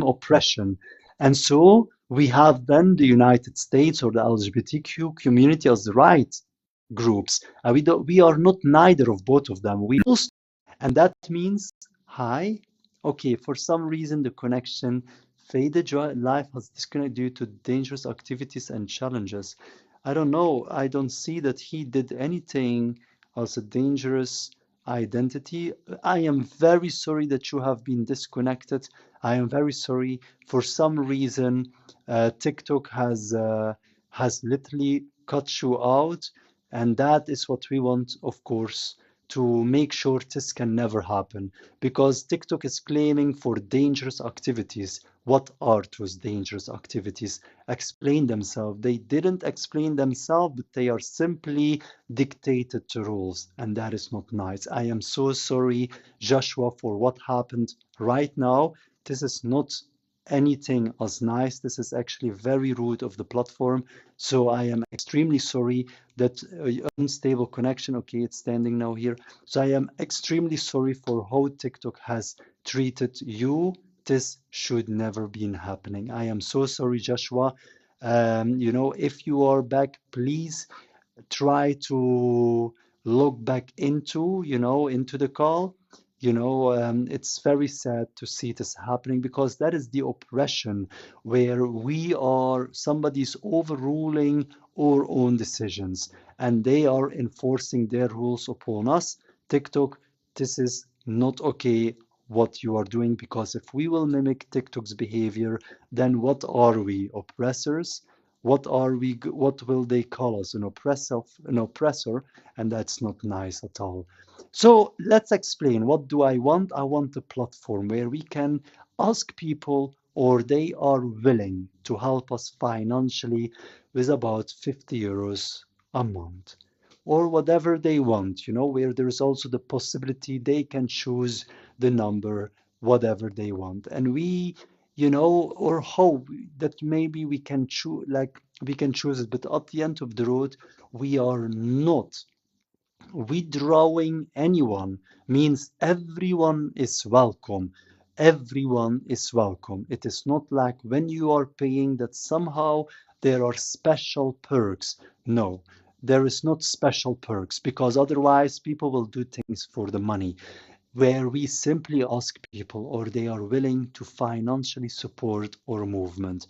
oppression. And so we have then the United States or the LGBTQ community as the right groups. And we are not neither of both of them. We also, and that means hi. Okay, for some reason the connection faded. Life has disconnected due to dangerous activities and challenges. I don't know. I don't see that he did anything as a dangerous identity. I am very sorry that you have been disconnected. I am very sorry. For some reason, TikTok has literally cut you out, and that is what we want, of course, to make sure this can never happen. Because TikTok is claiming for dangerous activities. What are those dangerous activities? Explain themselves. They didn't explain themselves, but they are simply dictated to rules, and that is not nice. I am so sorry, Joshua, for what happened right now. This is not anything as nice. This is actually very rude of the platform. So I am extremely sorry that unstable connection. Okay, it's standing now here. So I am extremely sorry for how TikTok has treated you. This should never been happening. I am so sorry, Joshua. If you are back, please try to log back into the call. It's very sad to see this happening because that is the oppression where somebody's overruling our own decisions and they are enforcing their rules upon us. TikTok, this is not okay what you are doing, because if we will mimic TikTok's behavior, then what are we, oppressors? What are we? What will they call us? An oppressor, and that's not nice at all. So let's explain. What do I want? I want a platform where we can ask people, or they are willing to help us financially with about 50 euros a month. or whatever they want, where there is also the possibility they can choose the number, whatever they want. And or how that maybe we can choose, like we can choose it, but at the end of the road, we are not withdrawing anyone means everyone is welcome. Everyone is welcome. It is not like when you are paying that somehow there are special perks. No, there is not special perks because otherwise people will do things for the money where we simply ask people or they are willing to financially support our movement.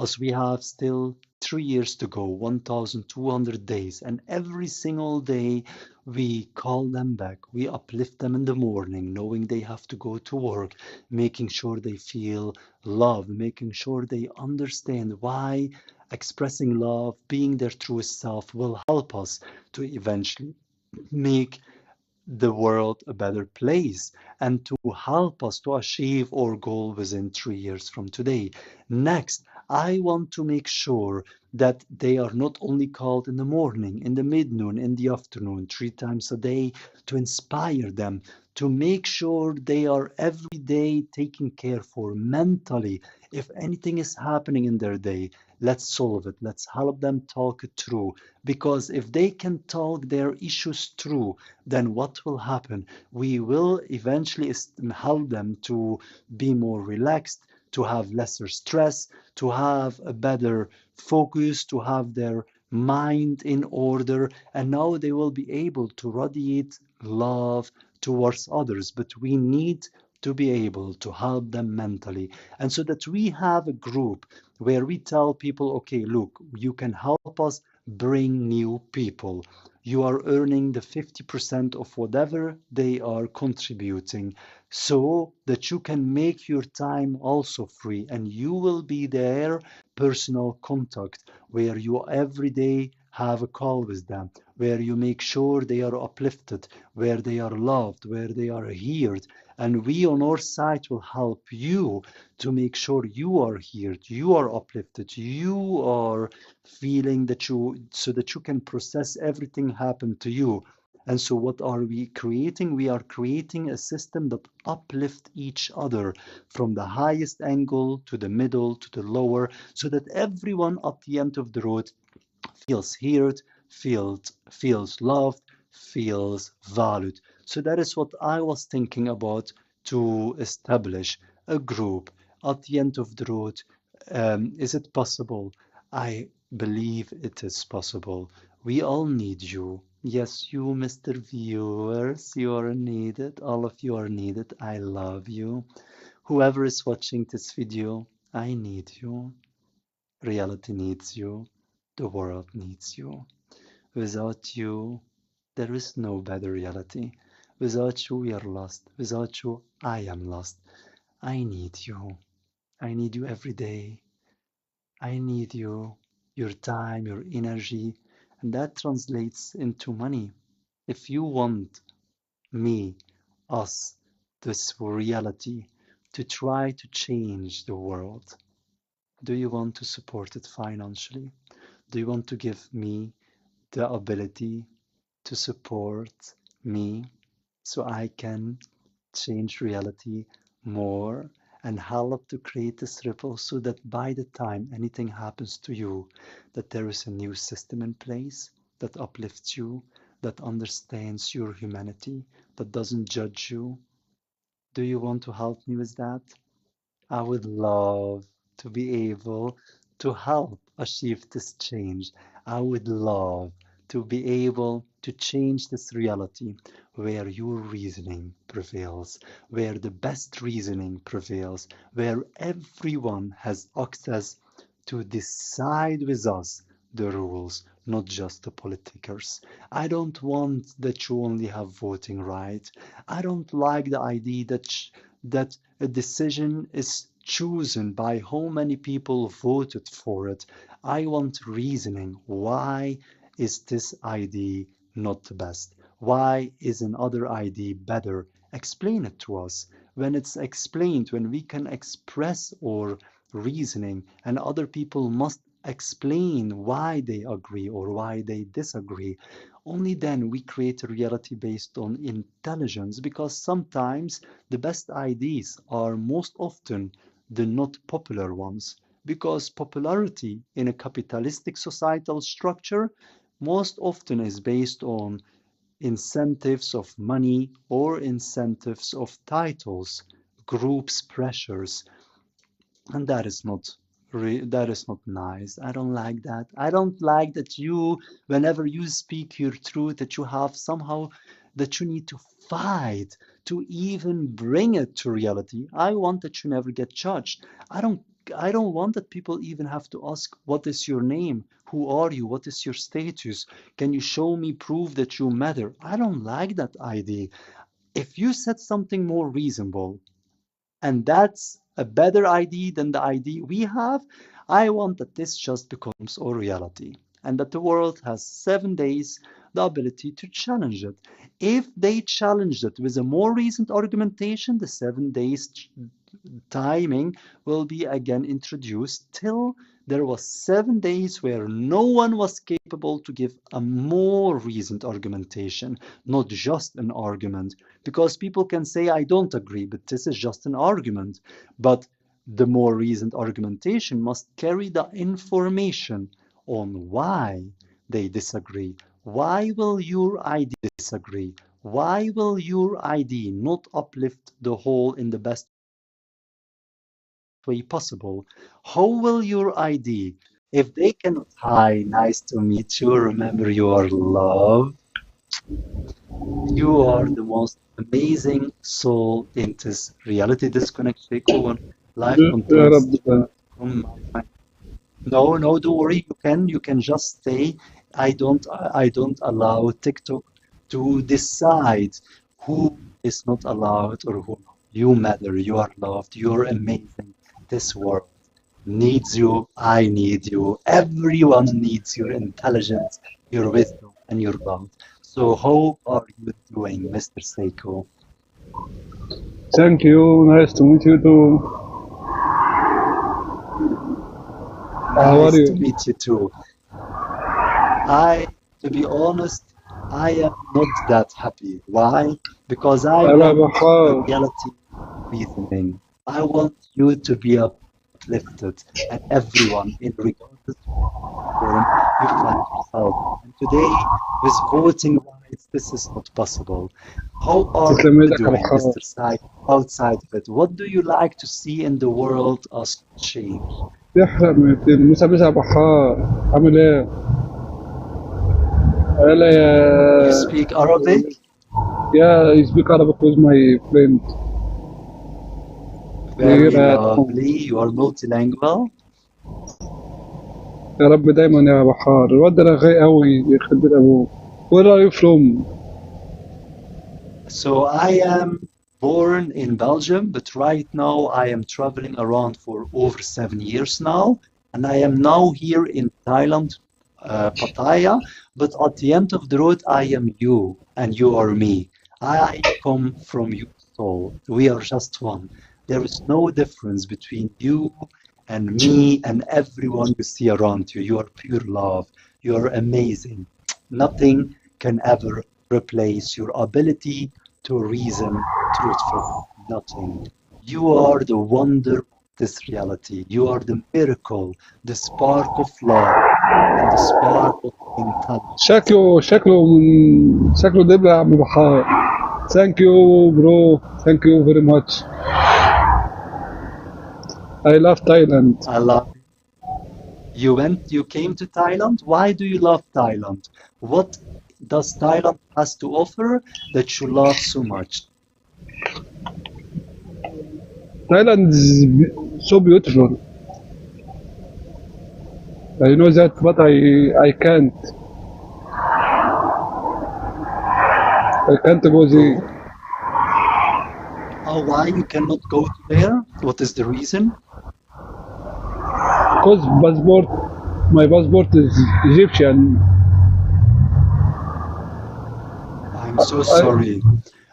As we have still 3 years to go, 1,200 days, and every single day we call them back. We uplift them in the morning, knowing they have to go to work, making sure they feel love, making sure they understand why expressing love, being their truest self will help us to eventually make the world a better place and to help us to achieve our goal within 3 years from today. Next, I want to make sure that they are not only called in the morning, in the midnoon, in the afternoon, 3 times a day to inspire them, to make sure they are every day taken care for mentally. If anything is happening in their day, let's solve it. Let's help them talk it through. Because if they can talk their issues through, then what will happen? We will eventually help them to be more relaxed, to have lesser stress, to have a better focus, to have their mind in order, and now they will be able to radiate love towards others. But we need to be able to help them mentally. And so that we have a group where we tell people, okay, look, you can help us bring new people. You are earning the 50% of whatever they are contributing so that you can make your time also free and you will be their personal contact where you every day have a call with them, where you make sure they are uplifted, where they are loved, where they are heard. And we on our side will help you to make sure you are heard, you are uplifted, you are feeling that so that you can process everything happened to you. And so what are we creating? We are creating a system that uplift each other from the highest angle to the middle to the lower, so that everyone at the end of the road feels heard, feels loved, feels valued. So that is what I was thinking about to establish a group at the end of the road. Is it possible? I believe it is possible. We all need you. Yes, you, Mr. Viewers, you are needed. All of you are needed. I love you. Whoever is watching this video, I need you. Reality needs you. The world needs you. Without you, there is no better reality. Without you, we are lost. Without you, I am lost. I need you. I need you every day. I need you, your time, your energy, and that translates into money. If you want me, us, this reality to try to change the world, do you want to support it financially? Do you want to give me the ability to support me so I can change reality more and help to create this ripple so that by the time anything happens to you, that there is a new system in place that uplifts you, that understands your humanity, that doesn't judge you. Do you want to help me with that? I would love to be able to help achieve this change. I would love to be able to change this reality where your reasoning prevails, where the best reasoning prevails, where everyone has access to decide with us the rules, not just the politicers. I don't want that you only have voting rights. I don't like the idea that a decision is chosen by how many people voted for it. I want reasoning. Why is this ID not the best? Why is another ID better? Explain it to us. When it's explained, when we can express our reasoning and other people must explain why they agree or why they disagree. Only then we create a reality based on intelligence, because sometimes the best ideas are most often the not popular ones. Because popularity in a capitalistic societal structure most often is based on incentives of money or incentives of titles, groups, pressures, and that is not nice. I don't like that. I don't like that you, whenever you speak your truth, that you have somehow that you need to fight to even bring it to reality. I want that you never get judged. I don't want that people even have to ask, what is your name? Who are you? What is your status? Can you show me proof that you matter? I don't like that idea. If you said something more reasonable, and that's a better ID than the ID we have, I want that this just becomes our reality and that the world has 7 days the ability to challenge it. If they challenged it with a more recent argumentation, the 7 days timing will be again introduced till there was 7 days where no one was capable to give a more reasoned argumentation, not just an argument. Because people can say, I don't agree, but this is just an argument. But the more reasoned argumentation must carry the information on why they disagree. Why will your ID disagree? Why will your ID not uplift the whole in the best way possible? How will your ID, if they cannot, hi, nice to meet you, remember you are loved, you are the most amazing soul in this reality disconnect يكون live يا controls رب ده. from my. No, no, don't worry. You can just stay. I don't allow TikTok to decide who is not allowed or who. You matter. You are loved. You're amazing. This world needs you. I need you. Everyone needs your intelligence, your wisdom, and your love. So how are you doing, Mr. Seiko? Thank you. Nice to meet you too. How are Nice to you? meet you too. To be honest, I am not that happy. Why? Because I أنا want the بحاول. reality reasoning. I want you to be uplifted, and everyone, in regardless of form you find yourself. And today, with voting rights, this is not possible. How are تسلم you ايدك يا doing, بحار. Mr. Saik, outside of it? What do you like to see in the world as change? يحرق من الدين. موسى بيسا يا بحار. عامل ايه؟ هلا You يا. speak Arabic? Yeah, I speak Arabic with my friend. Very Here at home. lovely. You are multilingual. يا رب دايما يا بحار. الواد ده رغاي قوي يخرب بيت ابوه. Where are you from? So I am born in Belgium, but right now I am traveling around for over 7 years now, and I am now here in Thailand, Pattaya. But at the end of the road, I am you, and you are me. I come from your soul. We are just one. There is no difference between you and me and everyone you see around you. You are pure love. You are amazing. Nothing can ever replace your ability to reason truthfully. Nothing. You are the wonder of this reality. You are the miracle, the spark of love, and the spark of intelligence. شكله دبلة يا عم بحار. Thank you bro. Thank you very much. I love Thailand. I love it. You came to Thailand. Why do you love Thailand? What does Thailand has to offer that you love so much? Thailand is so beautiful. I know that, but I can't. I can't go there. Oh, why you cannot go there? What is the reason? Because my passport is Egyptian. I'm so sorry.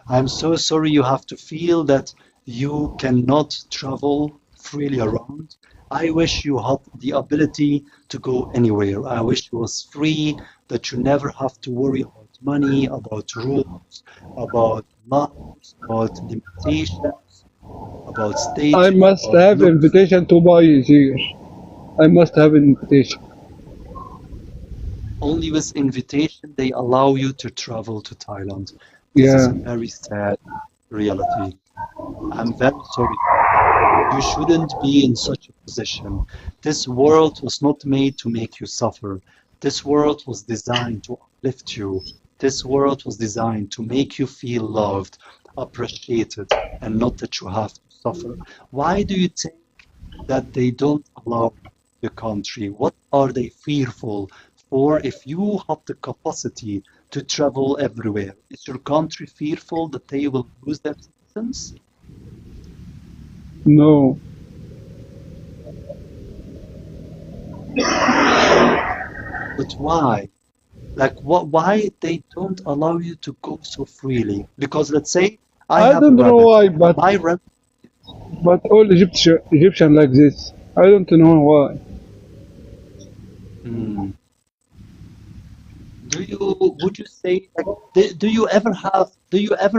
I'm so sorry you have to feel that you cannot travel freely around. I wish you had the ability to go anywhere. I wish it was free, that you never have to worry about money, about rules, about laws, about limitations, about I status, must about have looks. invitation to buy here. I must have an invitation. Only with invitation they allow you to travel to Thailand. This is Yeah. a very sad reality. I'm very sorry. You shouldn't be in such a position. This world was not made to make you suffer. This world was designed to uplift you. This world was designed to make you feel loved, appreciated, and not that you have to suffer. Why do you think that they don't allow the country? What are they fearful for if you have the capacity to travel everywhere? Is your country fearful that they will lose their citizens? No. But why? Like what? Why they don't allow you to go so freely? Because let's say I I have a don't know rabbit. why, but My rabbit. all Egyptian like this. I don't know why. Hmm. Would you say like do you ever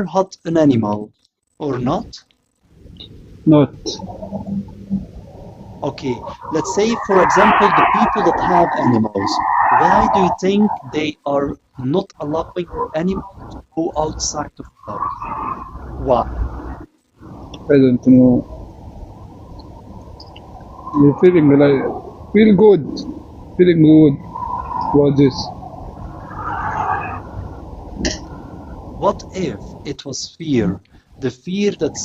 hunt an animal or not? Not. Okay, let's say for example the people that have animals. Why do you think they are not allowing the animal to go outside of the house? Why? I don't know. You're feeling like feel good. Feeling good about this. What if it was fear? The fear that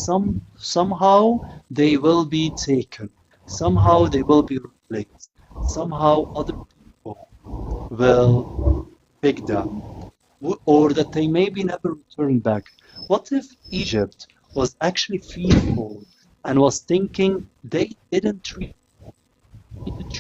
somehow they will be taken, somehow they will be replaced, somehow other people will pick them, or that they maybe never return back. What if Egypt was actually fearful and was thinking they didn't treated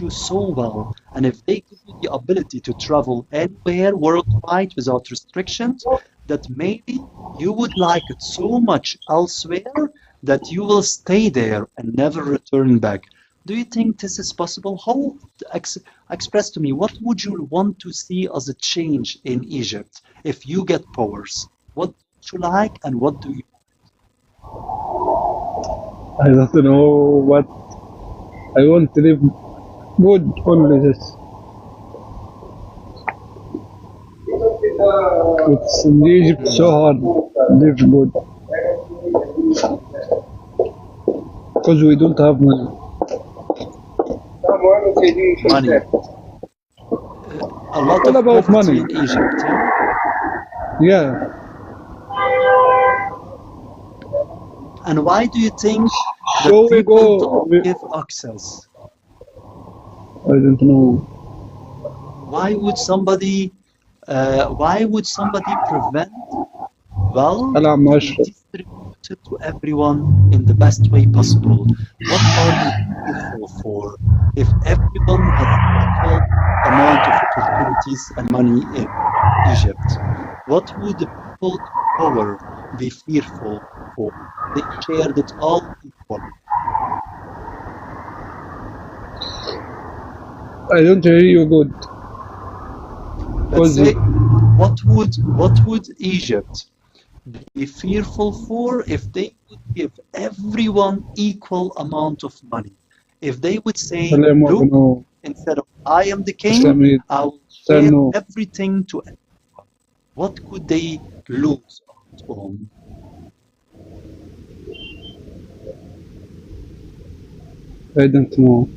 you so well, and if they give you the ability to travel anywhere worldwide without restrictions, that maybe you would like it so much elsewhere that you will stay there and never return back. Do you think this is possible? How ex express to me, what would you want to see as a change in Egypt if you get powers? What do you like and what do you? I don't know what I want to live good only this. It's in Egypt so hard live good because we don't have money. Money. A lot All of about poverty money. in Egypt, yeah? Yeah. And why do you think that So we people don't go. give access? I don't know. Why would somebody prevent wealth ألعب to مع be أشرف. distributed to everyone in the best way possible? What are they fearful for? If everyone had equal amount of opportunities and money in Egypt, what would the people in power be fearful for? They shared it all equally. I don't hear you good. Let's Because say, what would Egypt be fearful for if they would give everyone equal amount of money? If they would say, خليهم look, يكونوا instead of I am the king, إسلاميين. I will share استنوا. everything to everyone. What could they lose out on? I don't know.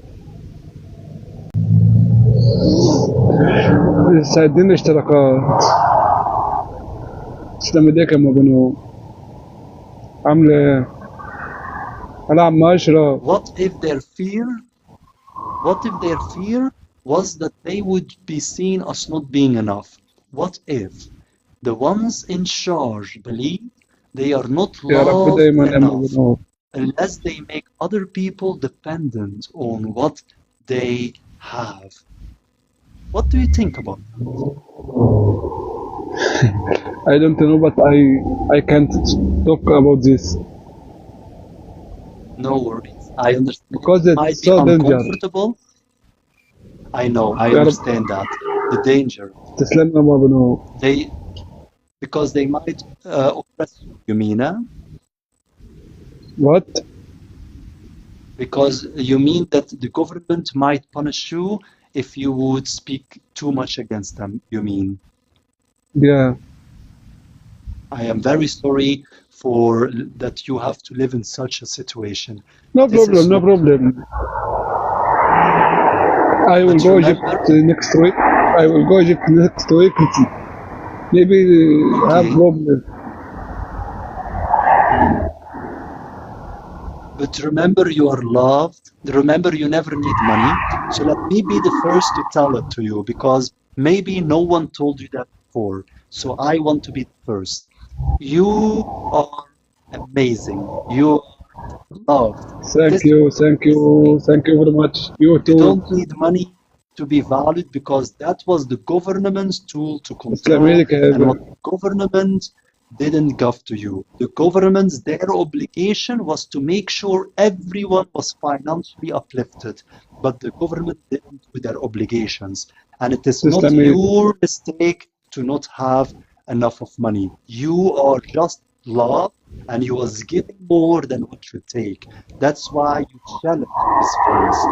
لسه عندنا اشتراكات. إسلام دي كانوا بنو عاملة ألعب مع أشرف. What if their fear was that they would be seen as not being enough? What if the ones in charge believe they are not يا رب loved دايما يعملوا enough بنو. unless they make other people dependent on what they have? What do you think about that? I don't know, but I can't talk about this. No worries. I understand because it might it's be so dangerous. uncomfortable. I know, I يا رب understand that. The danger. تسلم يا بابا نو. They because they might oppress you, you mean, huh? What? Because you mean that the government might punish you if you would speak too much against them, you mean? Yeah. I am very sorry for that you have to live in such a situation. No This problem, is no not, problem. I will but go Egypt remember, next week. I will go Egypt next week. Maybe have okay, problem. but remember you are loved. Remember you never need money. So let me be the first to tell it to you because maybe no one told you that before. So I want to be the first. You are amazing. You are loved. Thank This you, thank is you, made. thank you very much. You You too. don't need money to be valued because that was the government's tool to تسلم control ايدك يا and what هبة. the government didn't give to you. The government's their obligation was to make sure everyone was financially uplifted, but the government didn't do their obligations. And it is not تسلم ايدك. your mistake to not have enough of money. You are just loved and you was giving more than what you take. That's why you challenge this first.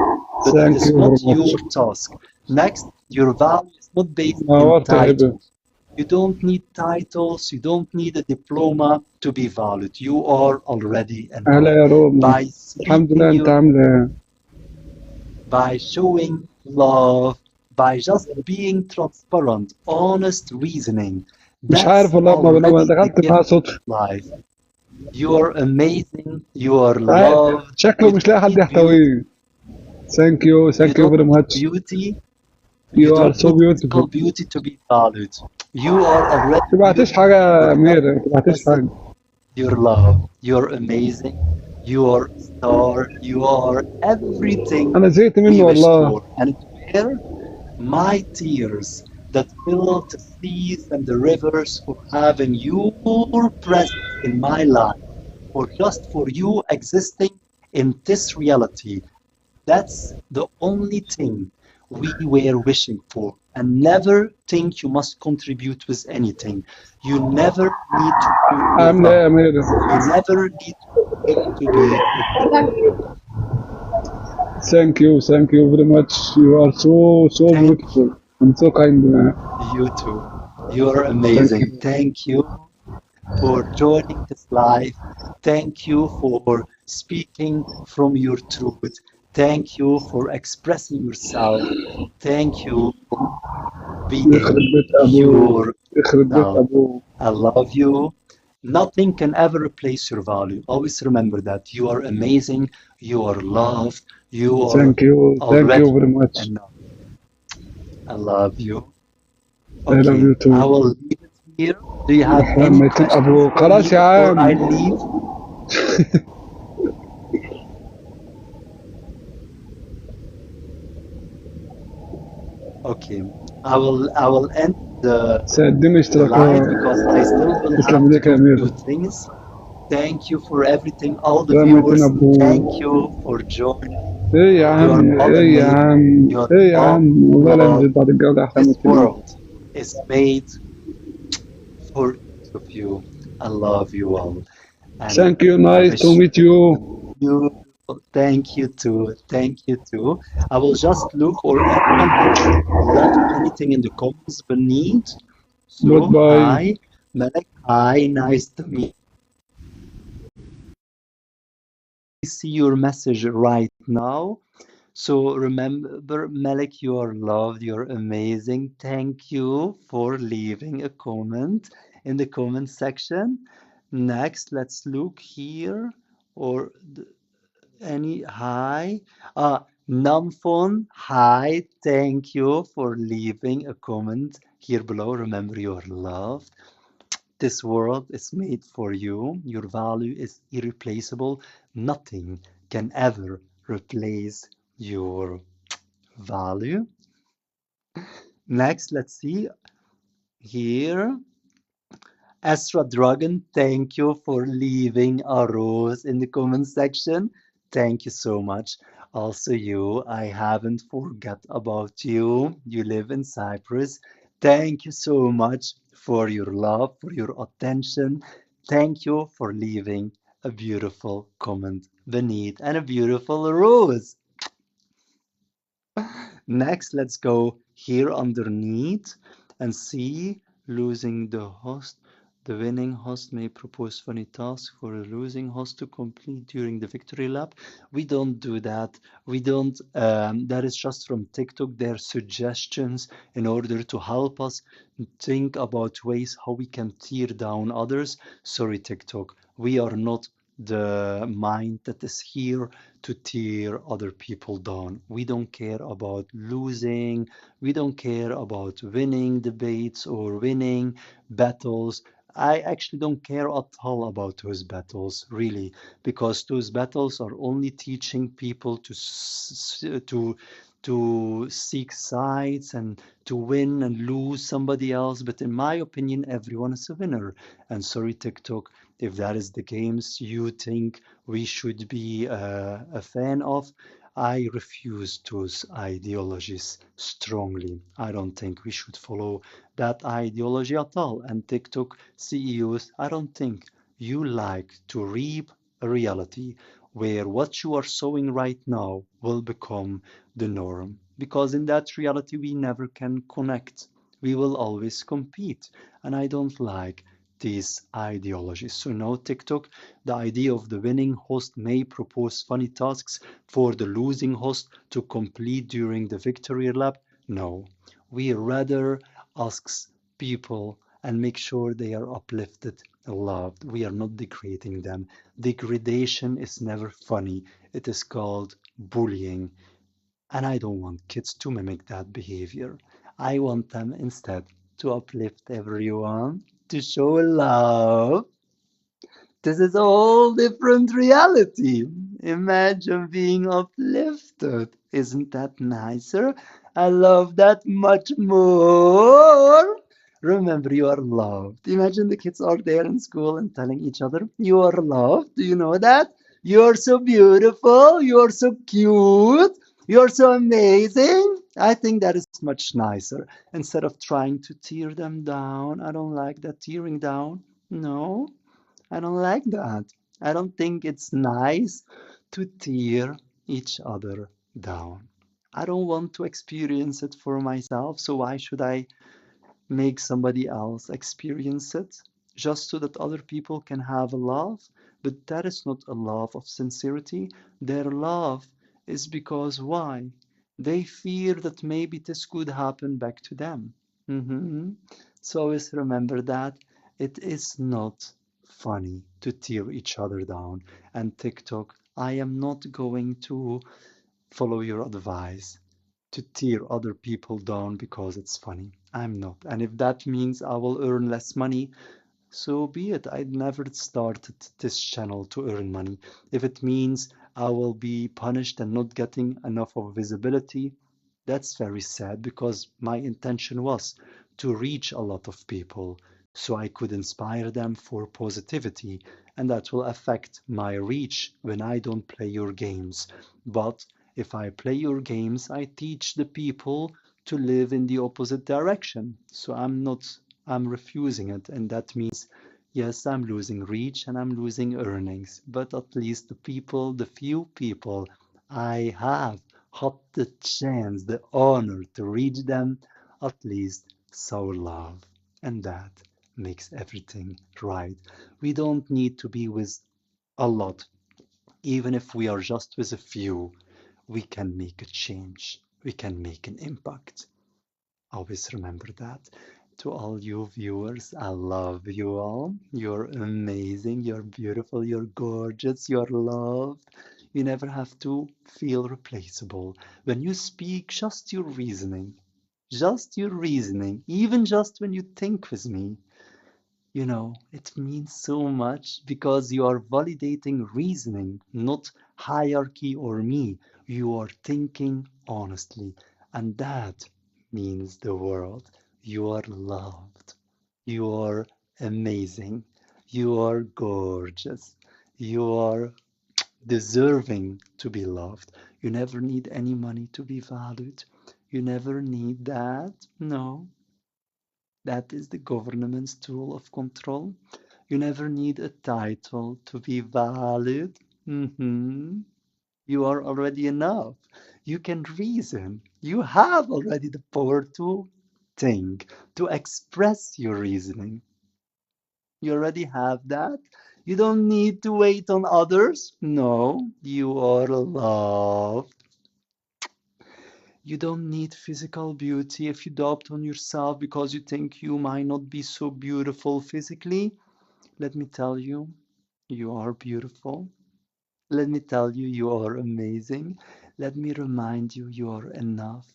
But it Thank is you very not much. your task. Next, your value is not based in نورت يا هبة. titles. You don't need titles, you don't need a diploma to be valued. You are already هلا enough. يا روما. By الحمد لله speaking انت your, عاملة ايه؟ by showing love, by just being transparent, honest reasoning, مش that's عارف والله ما already the دخلت معاه gift صدفة. of life. You are amazing, you are مش عارف. loved, شكله you مش don't لاقي حد need beauty, يحتويه. Thank you, you thank you don't very need much. beauty, you You are don't so need physical beautiful. beauty to be valued. You are already تبعتش beautiful, حاجة you يا are أمير، loved, تبعتش possessed, حاجة. you're loved, you're amazing, you're a star, you are everything أنا زهقت منه we wish والله. for. And it were my tears that filled the seas and the rivers for having your presence in my life, or just for you existing in this reality. That's the only thing we were wishing for. And never think you must contribute with anything. You never need to prove your عاملة إيه يا value. أمير؟ You never need to be appreciated. Thank you very much. You are so Thank beautiful and so kind, man. you too. You're Thank amazing. you. Thank you for joining this live. Thank you for speaking from your truth. Thank you for expressing yourself. Thank you for يخرب being بيت أبوه، yourself. يخرب بيت أبوه. I love you. Nothing can ever replace your value. Always remember that you are amazing, you are loved, you are Thank you already very much. enough. I love you. I love Okay, you I too. will leave it here. Do you have يحرم any ميتين questions أبوه. for me خلاص يا before I عم. leave? Okay, I will end سقدم the live اشتراكات. because I still will تسلم have to ايديك يا do أمير. few things. Thank you for everything, all the يا ميتين viewers. أبوه. Thank you for joining. إيه يا You are عم، all إيه يا amazing. عم، You are إيه يا all عم، والله لا loved. نزيد بعد الجودة أحسن This من world is made for each of you. I love you all. And Thank you, I nice to wish meet a you. beautiful, thank you too. Thank you too. I will just look or anyone have left anything in the comments beneath. So, Goodbye. hi, Malek. Hi, nice to meet see your message right now. So remember, Malik, you are loved, you're amazing. Thank you for leaving a comment in the comment section. Next, let's look here or any hi. Namphon, hi. Thank you for leaving a comment here below. Remember, you are loved. This world is made for you. Your value is irreplaceable. Nothing can ever replace your value. Next, let's see here. Astra Dragon, thank you for leaving a rose in the comment section. Thank you so much. Also, you, I haven't forgot about you. You live in Cyprus. Thank you so much for your love, for your attention. Thank you for leaving a beautiful comment beneath and a beautiful rose. Next, let's go here underneath and see losing the host. The winning host may propose funny tasks for a losing host to complete during the victory lap. We don't do that. We don't, that is just from TikTok, their suggestions in order to help us think about ways how we can tear down others. Sorry, TikTok, we are not the mind that is here to tear other people down. We don't care about losing. We don't care about winning debates or winning battles. I actually don't care at all about those battles, really, because those battles are only teaching people to seek sides and to win and lose somebody else. But in my opinion, everyone is a winner. And sorry, TikTok, if that is the games you think we should be a fan of, I refuse those ideologies strongly. I don't think we should follow that ideology at all. And TikTok CEOs, I don't think you like to reap a reality where what you are sowing right now will become the norm. Because in that reality, we never can connect. We will always compete. And I don't like these ideologies. So now TikTok, the idea of the winning host may propose funny tasks for the losing host to complete during the victory lap. No, we rather ask people and make sure they are uplifted, loved. We are not degrading them. Degradation is never funny. It is called bullying. And I don't want kids to mimic that behavior. I want them instead to uplift everyone, to show love. This is a whole different reality. Imagine being uplifted. Isn't that nicer? I love that much more. Remember, you are loved. Imagine the kids are there in school and telling each other, you are loved. Do you know that? You are so beautiful. You are so cute. You are so amazing. I think that is much nicer instead of trying to tear them down. I don't like that tearing down. No. I don't like that. I don't think it's nice to tear each other down. I don't want to experience it for myself, so why should I make somebody else experience it just so that other people can have a love? But that is not a love of sincerity. Their love is because why? They fear that maybe this could happen back to them. So always remember that it is not funny to tear each other down. And TikTok, I am not going to follow your advice to tear other people down because it's funny. I'm not. And if that means I will earn less money, so be it. I never started this channel to earn money. If it means I will be punished and not getting enough of visibility, that's very sad because my intention was to reach a lot of people so I could inspire them for positivity, and that will affect my reach when I don't play your games. But if I play your games, I teach the people to live in the opposite direction. So I'm refusing it, and that means yes, I'm losing reach and I'm losing earnings, but at least the people, the few people I have had the chance, the honor to reach them, at least sow love. And that makes everything right. We don't need to be with a lot. Even if we are just with a few, we can make a change. We can make an impact. Always remember that. To all you viewers, I love you all. You're amazing, you're beautiful, you're gorgeous, you're loved. You never have to feel replaceable. When you speak, just your reasoning, even just when you think with me, it means so much because you are validating reasoning, not hierarchy or me. You are thinking honestly, and that means the world. You are loved. You are amazing. You are gorgeous. You are deserving to be loved. You never need any money to be valued. You never need that. No, that is the government's tool of control. You never need a title to be valid. You are already enough. You can reason. You have already the power to think, to express your reasoning. You already have that. You don't need to wait on others. No, you are loved. You don't need physical beauty if you doubt on yourself because you think you might not be so beautiful physically. Let me tell you, you are beautiful. Let me tell you, you are amazing. Let me remind you, you are enough.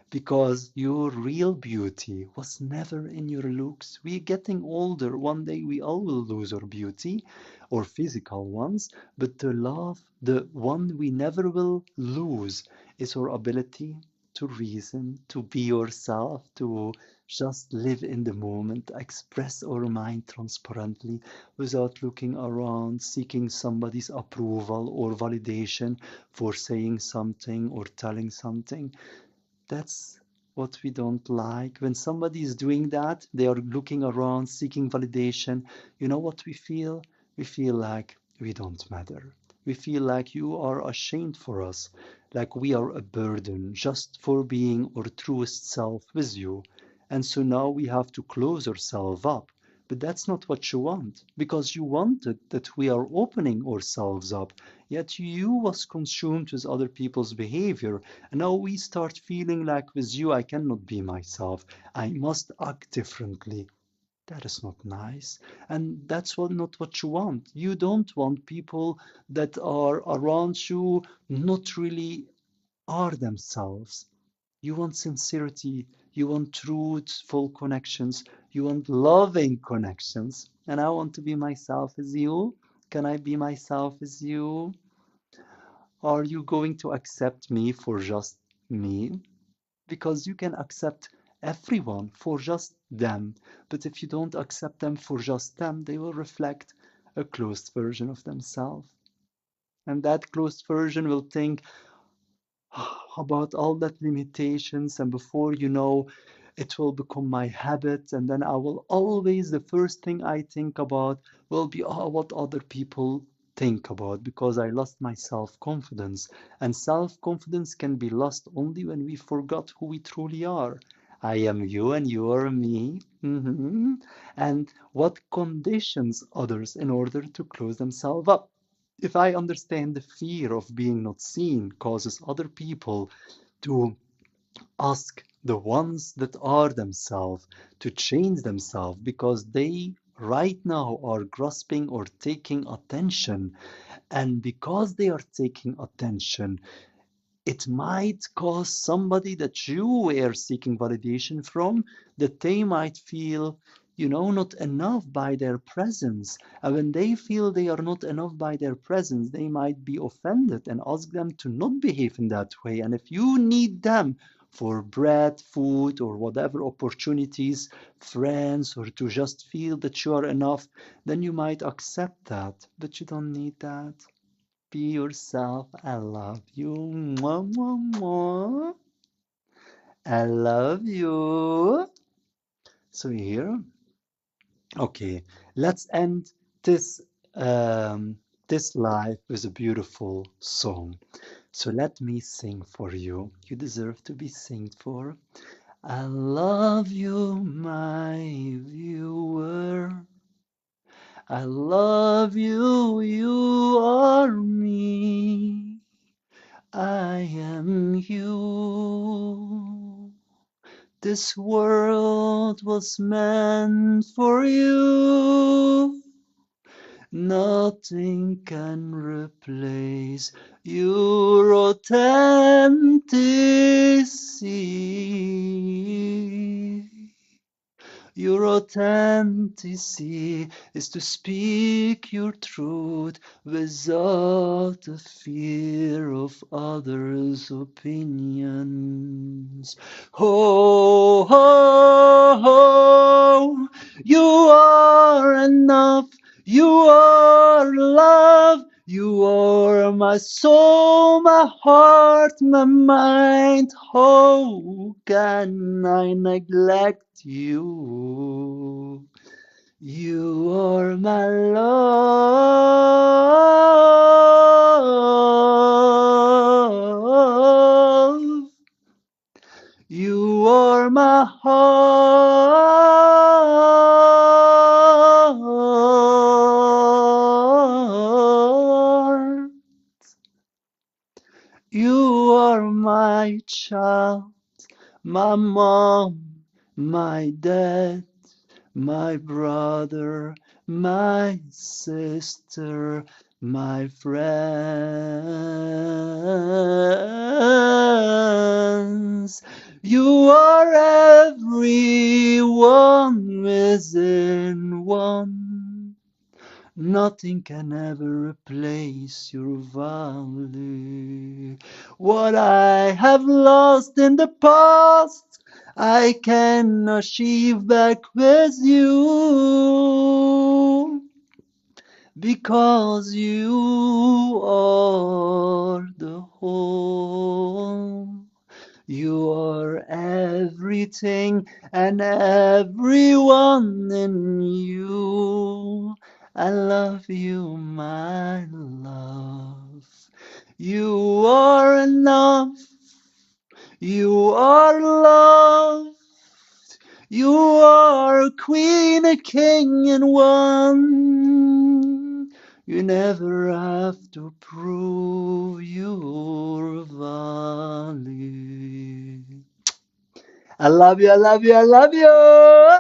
Because your real beauty was never in your looks. We're getting older. One day we all will lose our beauty, or physical ones. But the one we never will lose, is our ability to reason, to be yourself, to just live in the moment, express our mind transparently without looking around, seeking somebody's approval or validation for saying something or telling something. That's what we don't like. When somebody is doing that, they are looking around, seeking validation. You know what we feel? We feel like we don't matter. We feel like you are ashamed for us, like we are a burden just for being our truest self with you. And so now we have to close ourselves up. But that's not what you want, because you wanted that we are opening ourselves up, yet you was consumed with other people's behavior. And now we start feeling like with you, I cannot be myself. I must act differently. That is not nice. And that's not what you want. You don't want people that are around you not really are themselves. You want sincerity. You want truthful connections. You want loving connections. And I want to be myself as you. Can I be myself as you? Are you going to accept me for just me? Because you can accept everyone for just them. But if you don't accept them for just them, they will reflect a closed version of themselves. And that closed version will think about all that limitations, and before you know, it will become my habit, and then I will always, the first thing I think about will be what other people think about, because I lost my self-confidence. And self-confidence can be lost only when we forgot who we truly are. I am you and you are me. And what conditions others in order to close themselves up. If I understand the fear of being not seen causes other people to ask the ones that are themselves to change themselves because they right now are grasping or taking attention. And because they are taking attention, it might cause somebody that you were seeking validation from, that they might feel, not enough by their presence. And when they feel they are not enough by their presence, they might be offended and ask them to not behave in that way. And if you need them for bread, food, or whatever opportunities, friends, or to just feel that you are enough, then you might accept that. But you don't need that. Be yourself. I love you. Mwah, mwah, mwah. I love you. So here, okay, let's end this this live with a beautiful song. So let me sing for you. You deserve to be singed for. I love you, my viewer. I love you, you are me. I am you. This world was meant for you. Nothing can replace your authenticity. Your authenticity is to speak your truth without the fear of others' opinions. Ho, ho, ho, you are enough, you are love, you are my my soul, my heart, my mind. How can I neglect you? You are my love. You are my heart. You are my child, my mom, my dad, my brother, my sister, my friends. You are everyone within one. Nothing can ever replace your value. What I have lost in the past, I can achieve back with you. Because you are the whole. You are everything and everyone in you. I love you, my love. You are enough. You are love. You are a queen, a king in one. You never have to prove your value. I love you, I love you, I love you.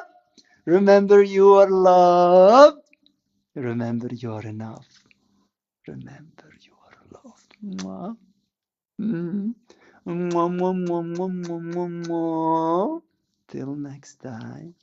Remember you are loved. Remember you are enough. Remember you are loved. Mwah. Mm. Mwah, mwah, mwah, mwah, mwah, mwah, mwah. Till next time.